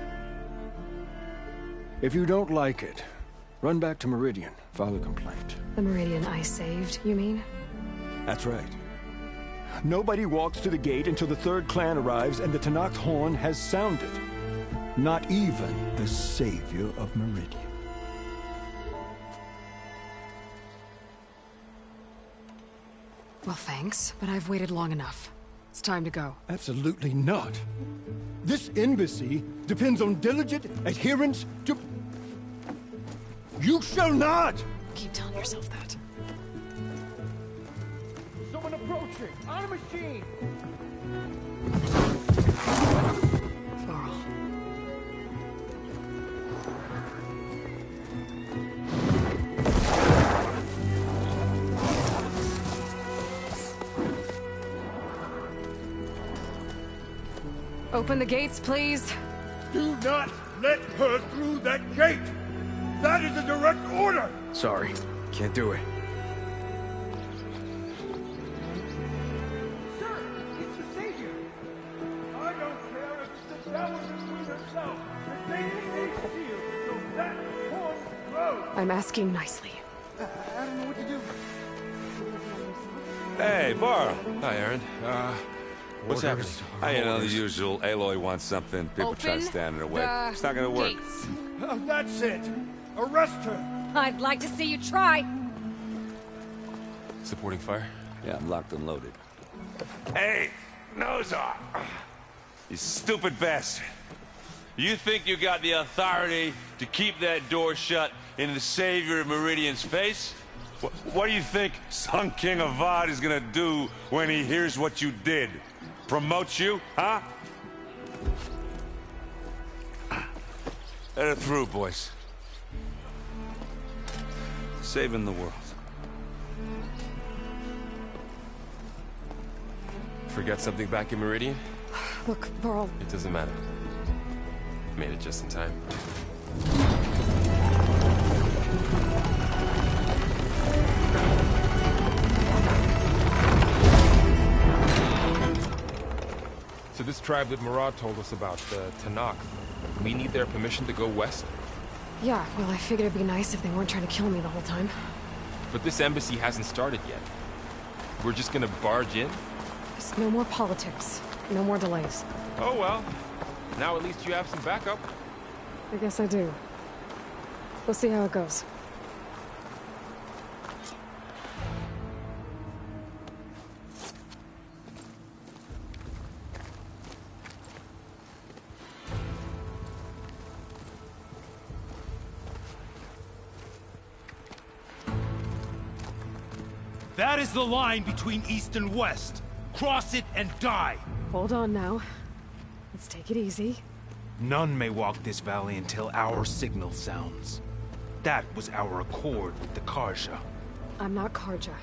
If you don't like it, run back to Meridian, file a complaint. The Meridian I saved, you mean? That's right. Nobody walks to the gate until the 3rd clan arrives and the Tanakh's horn has sounded. Not even the savior of Meridian. Well, thanks, but I've waited long enough. It's time to go. Absolutely not. This embassy depends on diligent adherence to... You shall not! Keep telling yourself that. Someone approaching! On a machine! Varl. Open the gates, please. Do not let her through that gate! That is a direct order! Sorry, can't do it. Sir, it's the Savior! I don't care if it's the devil between herself. The gate is sealed, so that horn blows! I'm asking nicely. I don't know what to do. Hey, Varl. Hi, Aaron. What's happening? You know, the usual. Aloy wants something. People try to stand in her way. It's not gonna work. Oh, that's it! Arrest her! I'd like to see you try. Supporting fire? Yeah, I'm locked and loaded. Hey, Nozar! You stupid bastard. You think you got the authority to keep that door shut in the savior of Meridian's face? What do you think Sun King Avad is gonna do when he hears what you did? Promote you, huh? Let her through, boys. Saving the world. Forget something back in Meridian? Look, Varl. It doesn't matter. Made it just in time. So this tribe that Murad told us about, the Tanakh, we need their permission to go west? Yeah, well, I figured it'd be nice if they weren't trying to kill me the whole time. But this embassy hasn't started yet. We're just gonna barge in? Just no more politics. No more delays. Oh well. Now at least you have some backup. I guess I do. We'll see how it goes. That is the line between East and West. Cross it and die. Hold on now. Let's take it easy. None may walk this valley until our signal sounds. That was our accord with the Karja. I'm not Karja.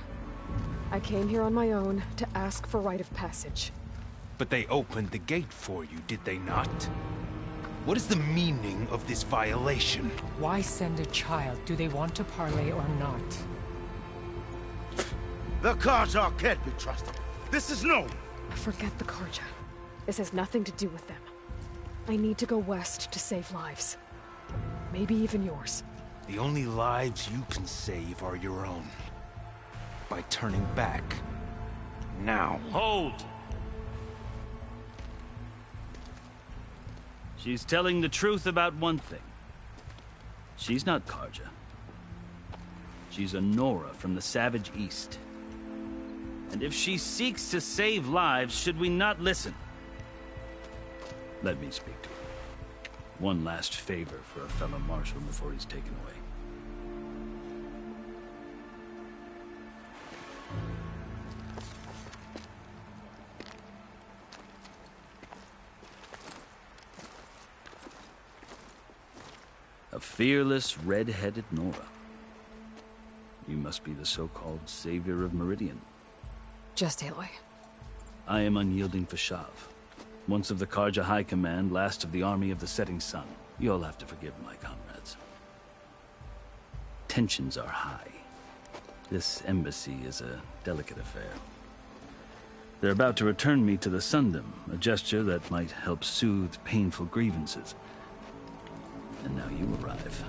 I came here on my own to ask for rite of passage. But they opened the gate for you, did they not? What is the meaning of this violation? Why send a child? Do they want to parley or not? The Karja can't be trusted. This is known. Forget the Karja. This has nothing to do with them. I need to go west to save lives. Maybe even yours. The only lives you can save are your own. By turning back. Now. Hold! She's telling the truth about one thing. She's not Karja. She's a Nora from the Savage East. And if she seeks to save lives, should we not listen? Let me speak to her. One last favor for a fellow marshal before he's taken away. A fearless, red-headed Nora. You must be the so-called savior of Meridian. Just Aloy. I am unyielding Fashav. Once of the Karja High Command, last of the army of the setting sun. You'll have to forgive my comrades. Tensions are high. This embassy is a delicate affair. They're about to return me to the Sundom, a gesture that might help soothe painful grievances. And now you arrive,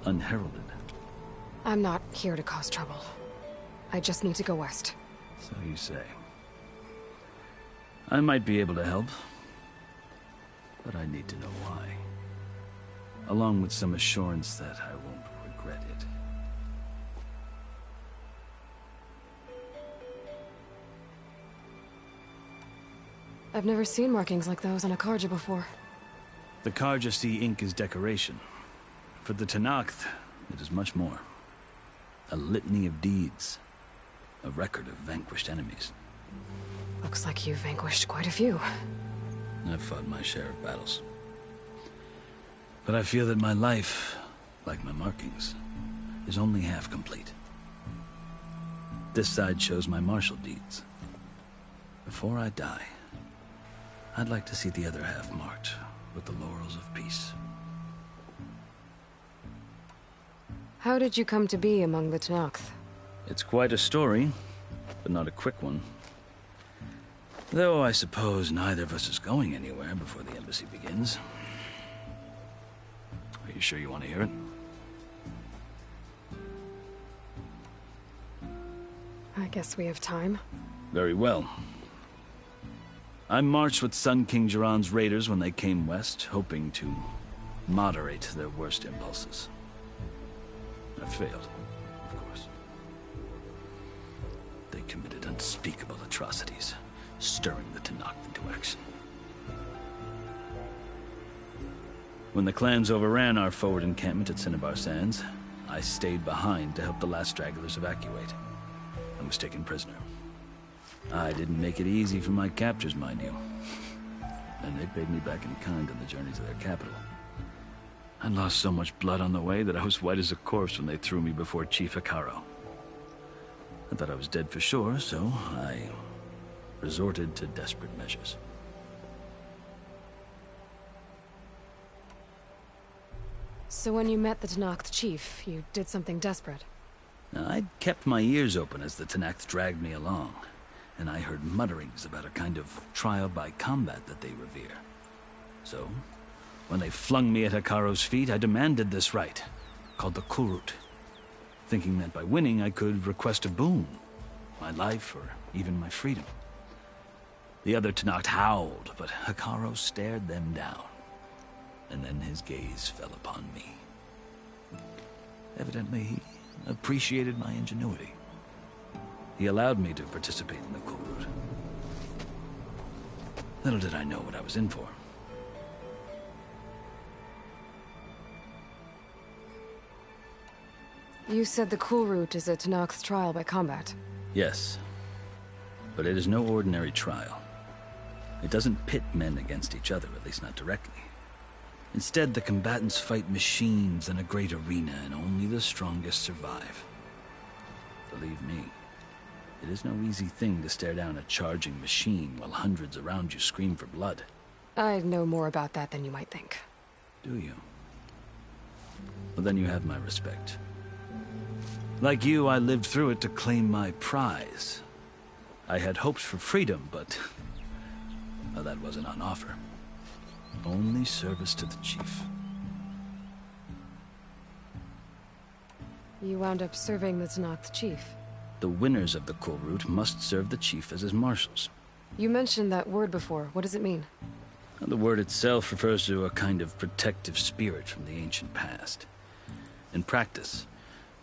unheralded. I'm not here to cause trouble. I just need to go west. So you say. I might be able to help, but I need to know why. Along with some assurance that I won't regret it. I've never seen markings like those on a Karja before. The Karja see ink as decoration. For the Tanakh, it is much more. A litany of deeds. A record of vanquished enemies. Looks like you've vanquished quite a few. I've fought my share of battles. But I feel that my life, like my markings, is only half complete. This side shows my martial deeds. Before I die, I'd like to see the other half marked with the laurels of peace. How did you come to be among the Tanakh? It's quite a story, but not a quick one. Though I suppose neither of us is going anywhere before the embassy begins. Are you sure you want to hear it? I guess we have time. Very well. I marched with Sun King Jiran's raiders when they came west, hoping to moderate their worst impulses. I failed, of course. They committed unspeakable atrocities, stirring the Tanakh into action. When the clans overran our forward encampment at Cinnabar Sands, I stayed behind to help the last stragglers evacuate. I was taken prisoner. I didn't make it easy for my captors, mind you. And they paid me back in kind on the journey to their capital. I lost so much blood on the way that I was white as a corpse when they threw me before Chief Hikaro. I thought I was dead for sure, so I resorted to desperate measures. So when you met the Tanakh chief, you did something desperate? Now, I'd kept my ears open as the Tanakh dragged me along. and I heard mutterings about a kind of trial by combat that they revere. So, when they flung me at Hikaro's feet, I demanded this right, called the Kurut, thinking that by winning I could request a boon, my life or even my freedom. The other Tenakth howled, but Hikaro stared them down, and then his gaze fell upon me. Evidently, he appreciated my ingenuity. He allowed me to participate in the Kurut. Little did I know what I was in for. You said the Kurut is a Tenakth's trial by combat. Yes, but it is no ordinary trial. It doesn't pit men against each other, at least not directly. Instead, the combatants fight machines in a great arena, and only the strongest survive. Believe me, it is no easy thing to stare down a charging machine while hundreds around you scream for blood. I know more about that than you might think. Do you? Well, then you have my respect. Like you, I lived through it to claim my prize. I had hopes for freedom, but well, that wasn't on offer. Only service to the chief. You wound up serving the Tenakth chief. The winners of the Kurut must serve the chief as his marshals. You mentioned that word before. What does it mean? The word itself refers to a kind of protective spirit from the ancient past. In practice,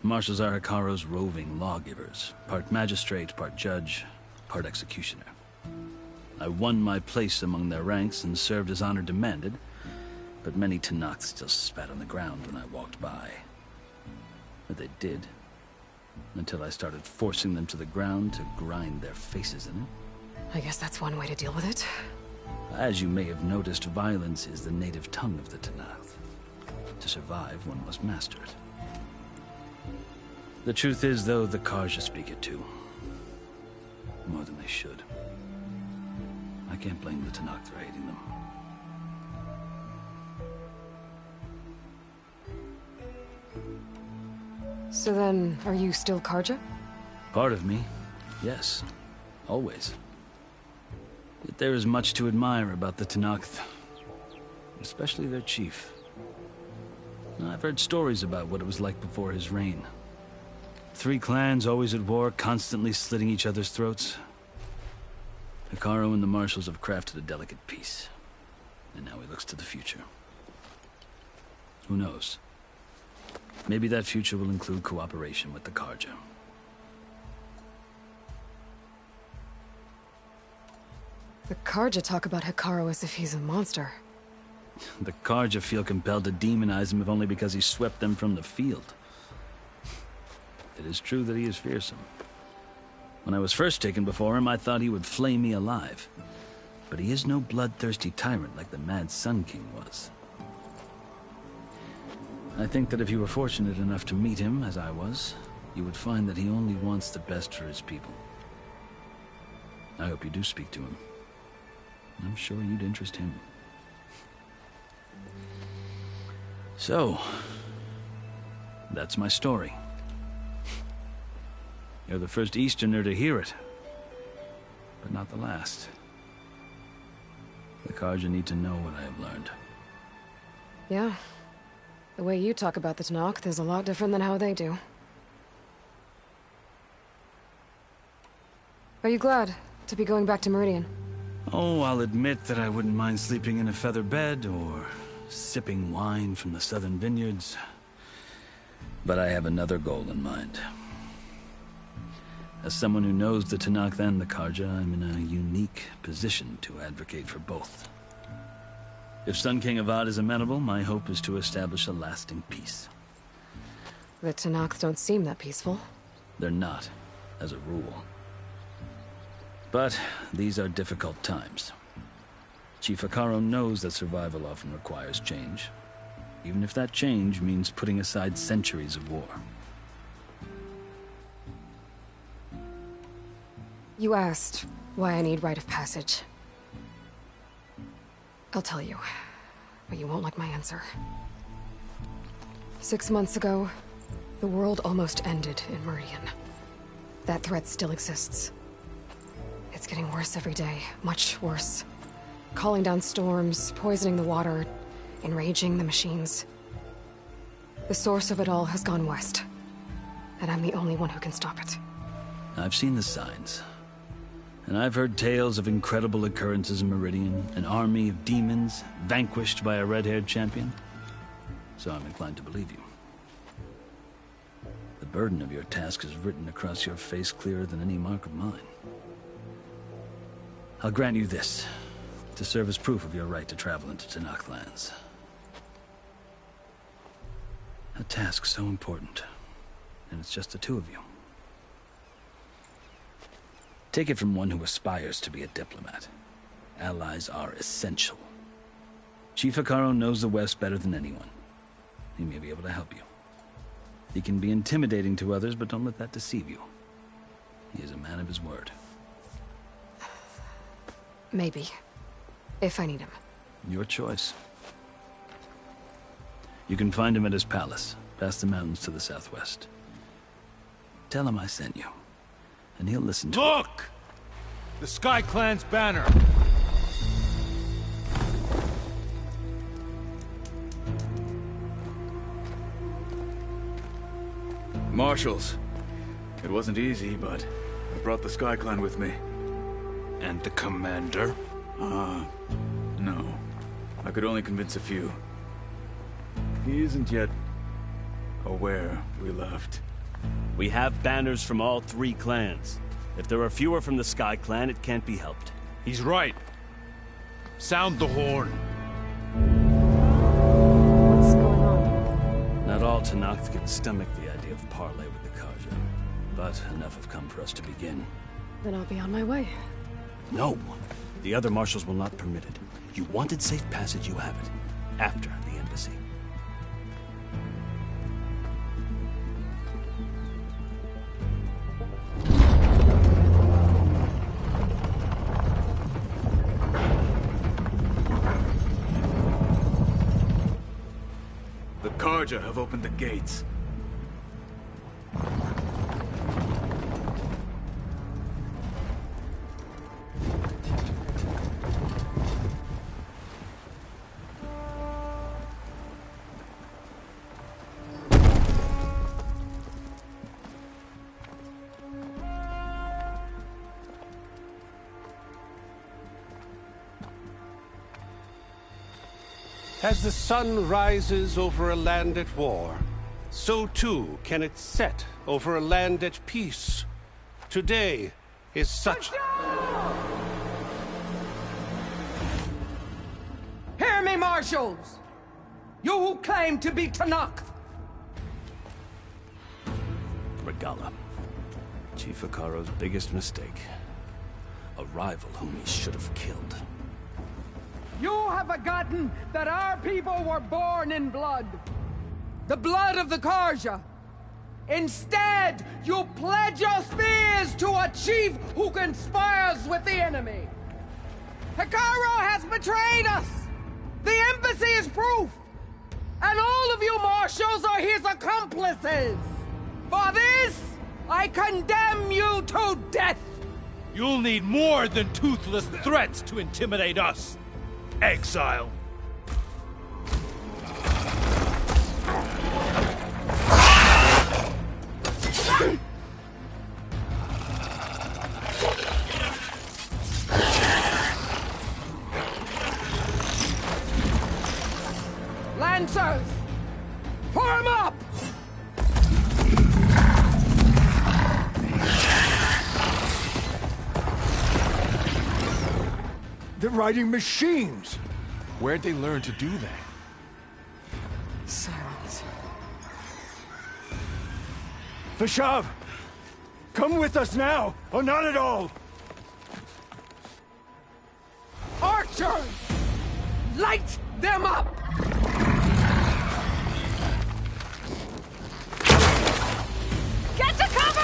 marshals are Hikaro's roving lawgivers, part magistrate, part judge, part executioner. I won my place among their ranks and served as honor demanded, but many Tenakth still spat on the ground when I walked by. But they did, until I started forcing them to the ground to grind their faces in it. I guess that's one way to deal with it. As you may have noticed, violence is the native tongue of the Tenakth. To survive, one must master it. The truth is, though, the Karja speak it too. More than they should. I can't blame the Tenakth for hating them. So then, are you still Karja? Part of me, yes. Always. Yet there is much to admire about the Tenakth. Especially their chief. I've heard stories about what it was like before his reign. 3 clans always at war, constantly slitting each other's throats. Hikaro and the marshals have crafted a delicate peace. And now he looks to the future. Who knows? Maybe that future will include cooperation with the Karja. The Karja talk about Hikaro as if he's a monster. The Karja feel compelled to demonize him if only because he swept them from the field. It is true that he is fearsome. When I was first taken before him, I thought he would flay me alive. But he is no bloodthirsty tyrant like the Mad Sun King was. I think that if you were fortunate enough to meet him, as I was, you would find that he only wants the best for his people. I hope you do speak to him. I'm sure you'd interest him. So, that's my story. You're the first Easterner to hear it, but not the last. The Karja need to know what I have learned. Yeah. The way you talk about the Tenakth is a lot different than how they do. Are you glad to be going back to Meridian? Oh, I'll admit that I wouldn't mind sleeping in a feather bed or sipping wine from the southern vineyards. But I have another goal in mind. As someone who knows the Tenakth and the Karja, I'm in a unique position to advocate for both. If Sun King Avad is amenable, my hope is to establish a lasting peace. The Tenakth don't seem that peaceful. They're not, as a rule. But these are difficult times. Chief Hikaro knows that survival often requires change, even if that change means putting aside centuries of war. You asked why I need rite of passage. I'll tell you, but you won't like my answer. 6 months ago, the world almost ended in Meridian. That threat still exists. It's getting worse every day. Much worse. Calling down storms, poisoning the water, enraging the machines. The source of it all has gone west. And I'm the only one who can stop it. I've seen the signs. And I've heard tales of incredible occurrences in Meridian, an army of demons vanquished by a red-haired champion. So I'm inclined to believe you. The burden of your task is written across your face clearer than any mark of mine. I'll grant you this, to serve as proof of your right to travel into Tenakth lands. A task so important, and it's just the two of you. Take it from one who aspires to be a diplomat. Allies are essential. Chief Hekarro knows the West better than anyone. He may be able to help you. He can be intimidating to others, but don't let that deceive you. He is a man of his word. Maybe. If I need him. Your choice. You can find him at his palace, past the mountains to the southwest. Tell him I sent you, and he'll listen to Look! The Sky Clan's banner! Marshals. It wasn't easy, but I brought the Sky Clan with me. And the commander? No. I could only convince a few. He isn't yet aware we left. We have banners from all three clans. If there are fewer from the Sky Clan, it can't be helped. He's right. Sound the horn. What's going on? Not all Tenakth can stomach the idea of parley with the Karja. But enough have come for us to begin. Then I'll be on my way. No. The other marshals will not permit it. You wanted safe passage, you have it. After the embassy. The Karja have opened the gates. As the sun rises over a land at war, so too can it set over a land at peace. Today is such... Hear me, marshals! You who claim to be Tenakth! Regala. Chief Hekarro's biggest mistake. A rival whom he should have killed. You have forgotten that our people were born in blood. The blood of the Karja. Instead, you pledge your spears to a chief who conspires with the enemy. Hekarro has betrayed us! The embassy is proof! And all of you marshals are his accomplices! For this, I condemn you to death! You'll need more than toothless threats to intimidate us! Exile! Lancers! Form up! They're riding machines! Where'd they learn to do that? Silence. Vashav! Come with us now, or not at all! Archers! Light them up! Get to cover!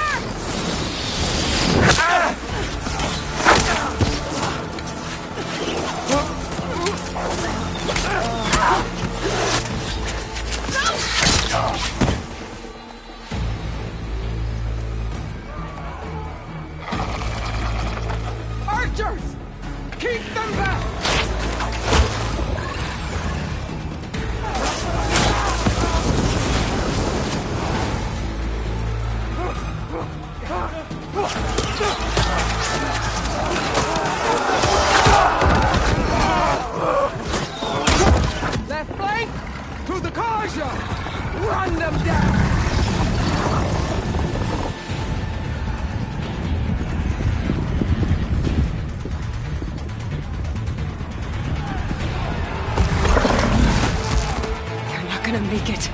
gonna make it.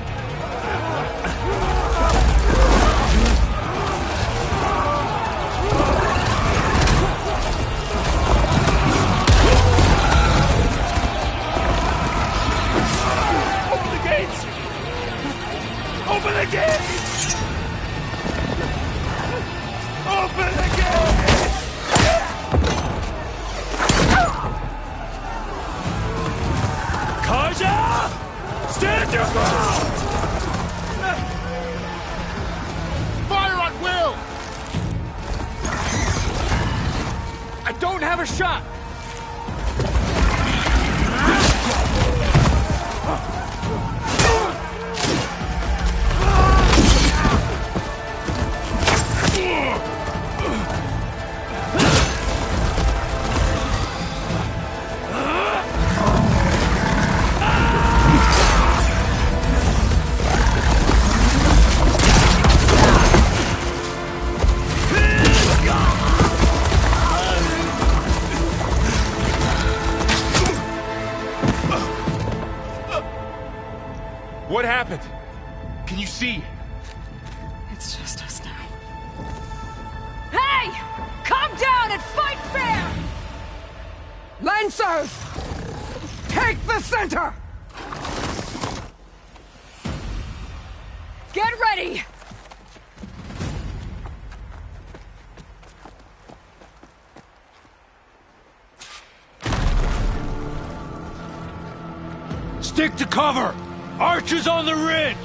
Open the gates! Open the gates! Open the gates! Kaja! Stand your ground! Fire at will! I don't have a shot! What happened? Can you see? It's just us now. Hey! Calm down and fight fair! Lancers! Take the center! Get ready! Stick to cover! Archers on the ridge!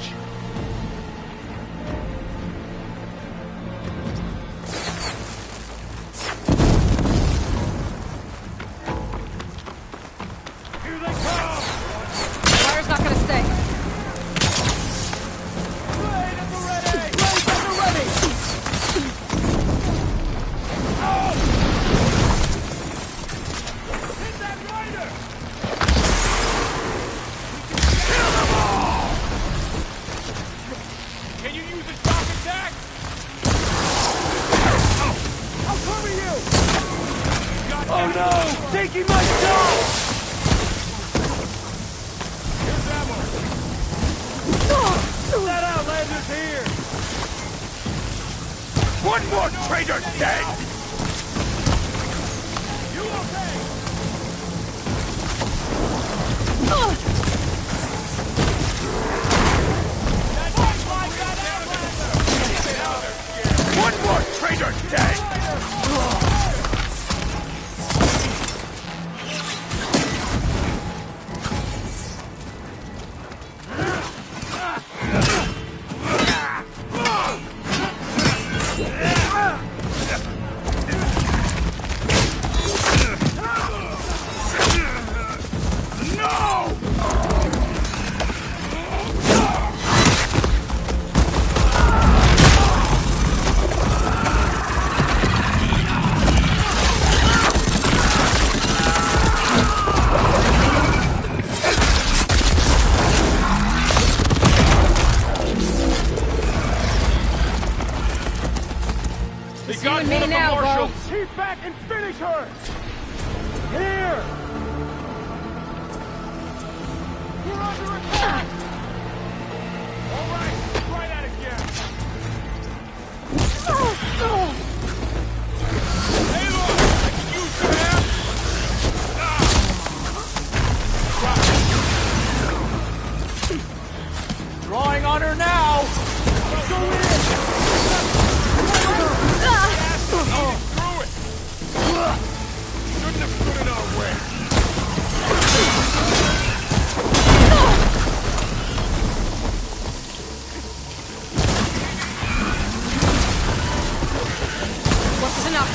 Here they come! Fire's not gonna stay. Blade at the ready! Blade at the ready! Hit that rider! Kill them all! Can you use a shock attack? I'll cover you! Oh no! Taking my shot! Here's ammo! That Outlander's here! One more traitor dead! You okay? One more traitor dead! They got one of the marshals! Keep back and finish her! Here! We're under attack! All right, try that again! Aloy! I can use your help! Drawing on her now! Go in! Screw it! Shouldn't have stood in our way! What's enough?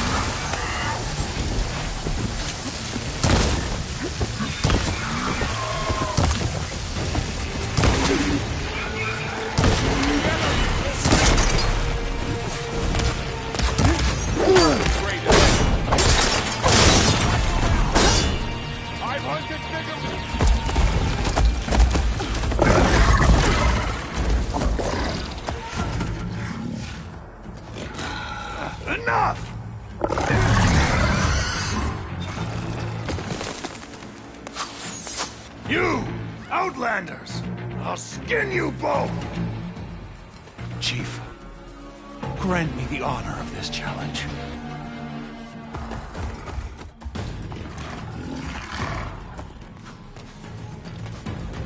Enough! You, Outlanders! I'll skin you both! Chief, grant me the honor of this challenge.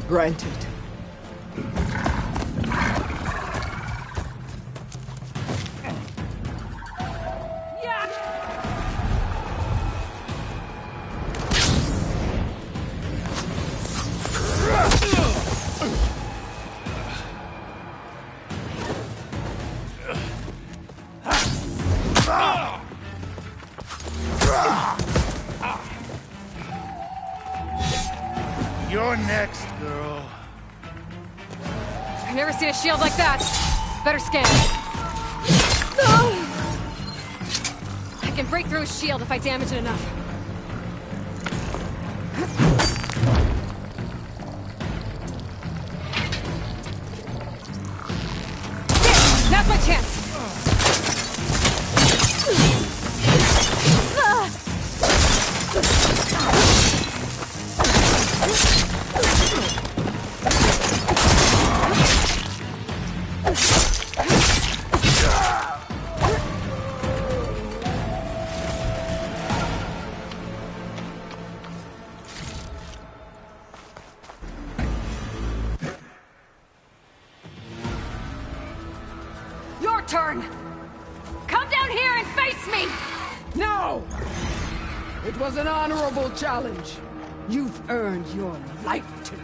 Granted. You're next, girl. I've never seen a shield like that. Better scan. I can break through his shield if I damage it enough. There! Now's my chance! Your turn! Come down here and face me! No! It was an honorable challenge. You've earned your life today.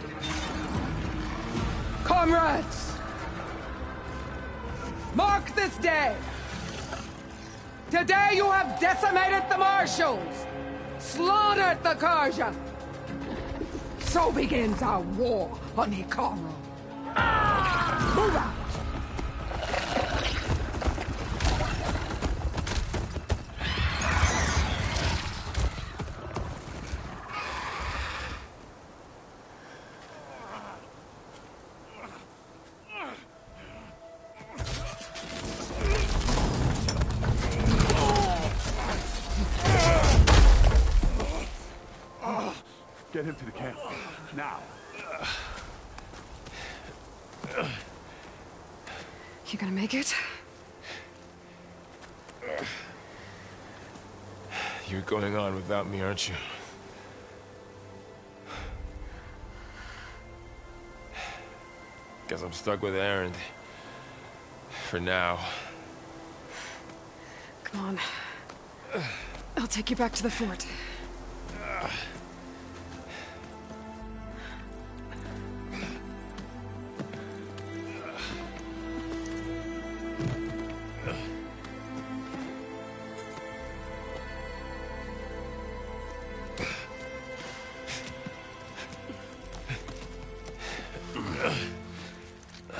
Comrades! Mark this day! Today you have decimated the Marshals! Slaughtered the Karja! So begins our war on Hikaru. Move out! Get him to the camp. Now. You gonna make it? You're going on without me, aren't you? Guess I'm stuck with Erend. For now. Come on. I'll take you back to the fort.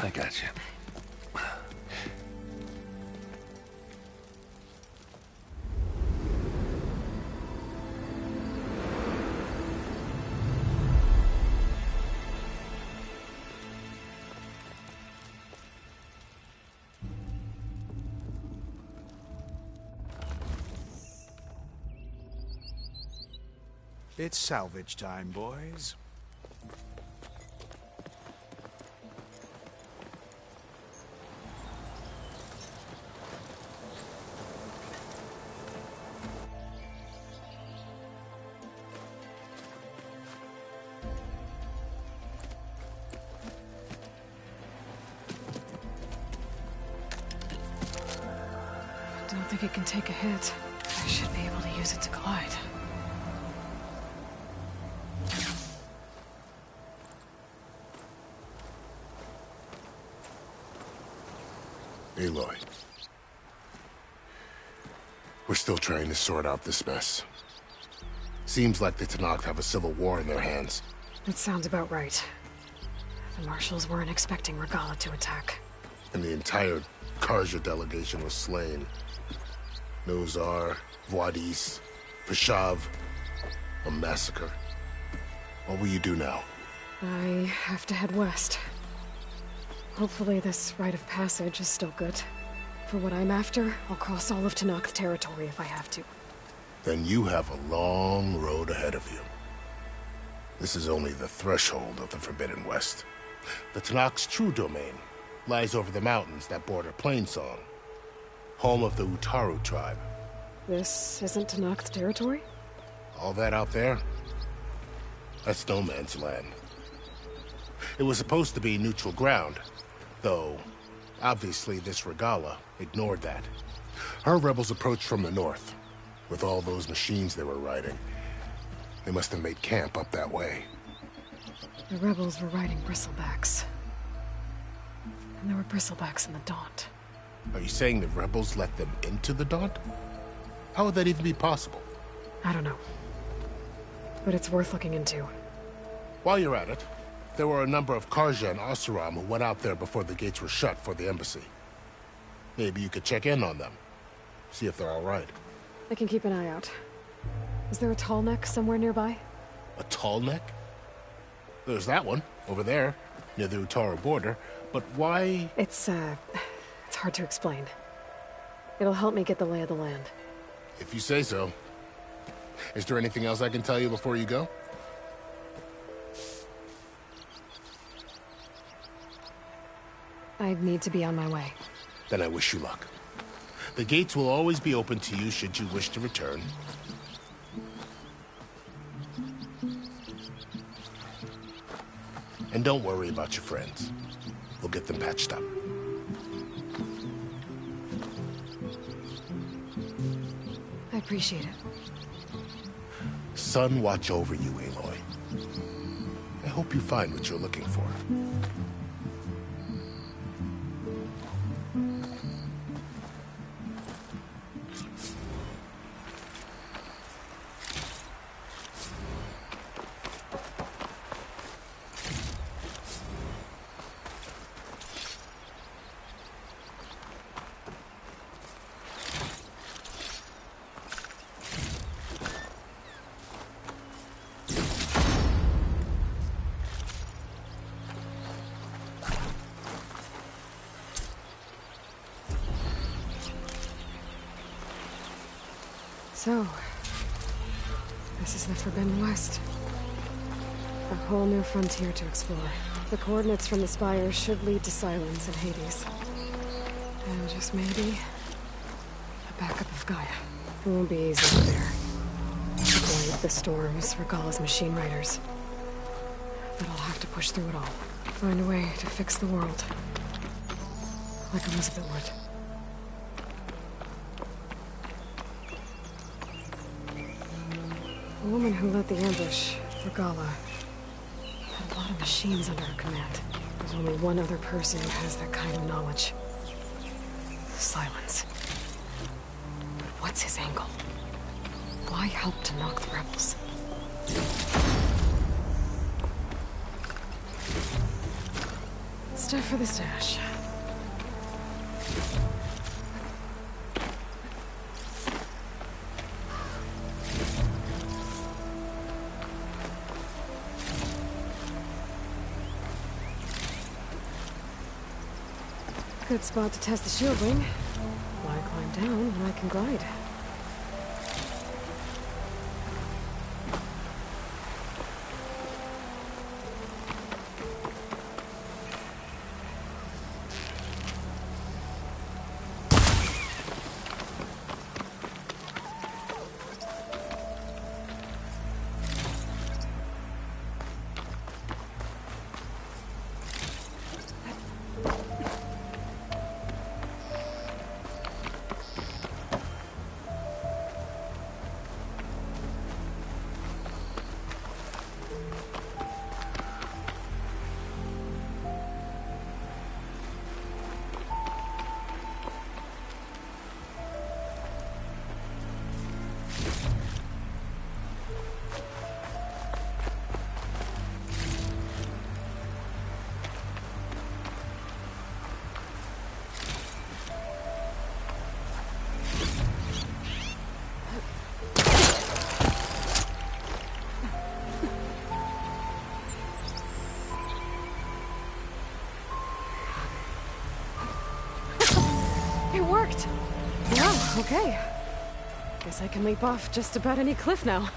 I got you. It's salvage time, boys. I don't think it can take a hit. I should be able to use it to glide. Aloy. We're still trying to sort out this mess. Seems like the Tenakth have a civil war in their hands. That sounds about right. The Marshals weren't expecting Regala to attack. And the entire Karja delegation was slain. Nozar, Voidis, Vashav. A massacre. What will you do now? I have to head west. Hopefully this rite of passage is still good. For what I'm after, I'll cross all of Tenakth territory if I have to. Then you have a long road ahead of you. This is only the threshold of the Forbidden West. The Tanakh's true domain lies over the mountains that border Plainsong, home of the Utaru tribe. This isn't Tanakh's territory? All that out there? That's no man's land. It was supposed to be neutral ground, though obviously this Regala ignored that. Her rebels approached from the north, with all those machines they were riding. They must have made camp up that way. The rebels were riding bristlebacks. And there were bristlebacks in the Daunt. Are you saying the rebels let them into the Daunt? How would that even be possible? I don't know. But it's worth looking into. While you're at it, there were a number of Karja and Oseram who went out there before the gates were shut for the embassy. Maybe you could check in on them. See if they're all right. I can keep an eye out. Is there a tall neck somewhere nearby? A tall neck? There's that one, over there, near the Utaru border. But why? It's hard to explain. It'll help me get the lay of the land. If you say so. Is there anything else I can tell you before you go? I'd need to be on my way. Then I wish you luck. The gates will always be open to you should you wish to return. And don't worry about your friends. We'll get them patched up. I appreciate it. Sun watch over you, Aloy. I hope you find what you're looking for. So, this is the Forbidden West. A whole new frontier to explore. The coordinates from the spires should lead to Silence and Hades. And just maybe, a backup of Gaia. It won't be easy out there. The blade, the storms, Regala's machine riders. But I'll have to push through it all. Find a way to fix the world. Like Elizabeth would. The woman who led the ambush, Regala, had a lot of machines under her command. There's only one other person who has that kind of knowledge. Silence. But what's his angle? Why help to knock the rebels? Stuff for the stash. Good spot to test the shield ring. Why climb down when I can glide? It worked! Wow, okay. Guess I can leap off just about any cliff now.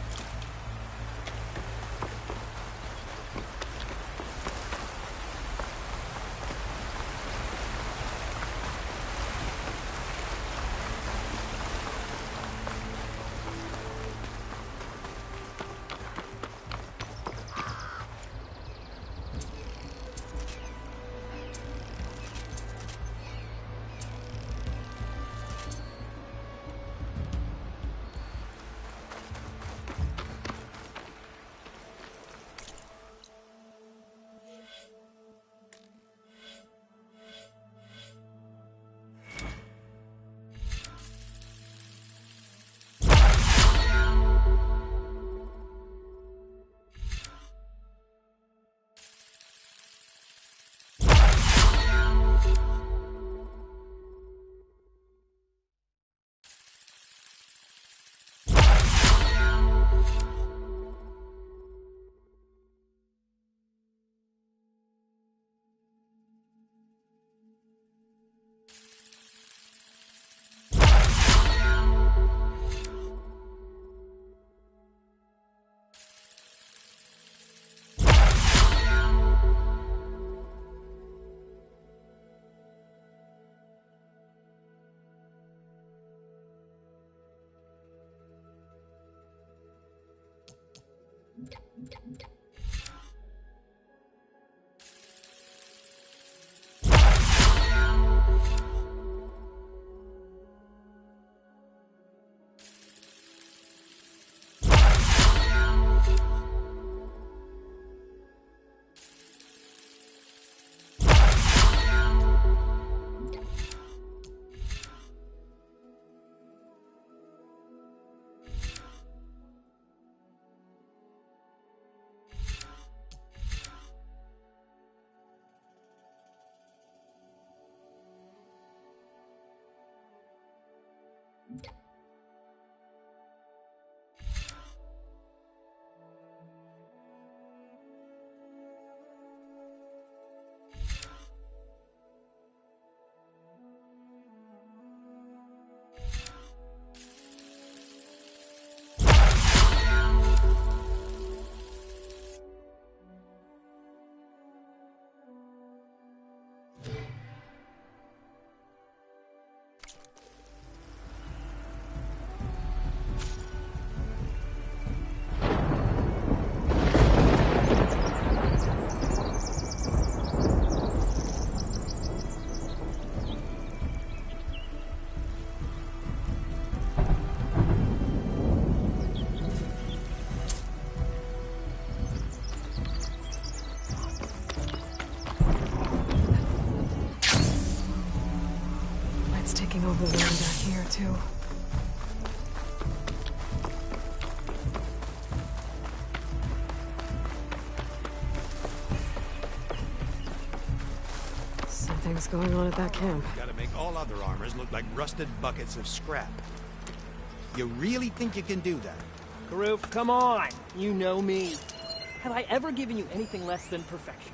something overwhelming back here, too. Something's going on at that camp. Gotta make all other armors look like rusted buckets of scrap. You really think you can do that? Karoof, come on! You know me. Have I ever given you anything less than perfection?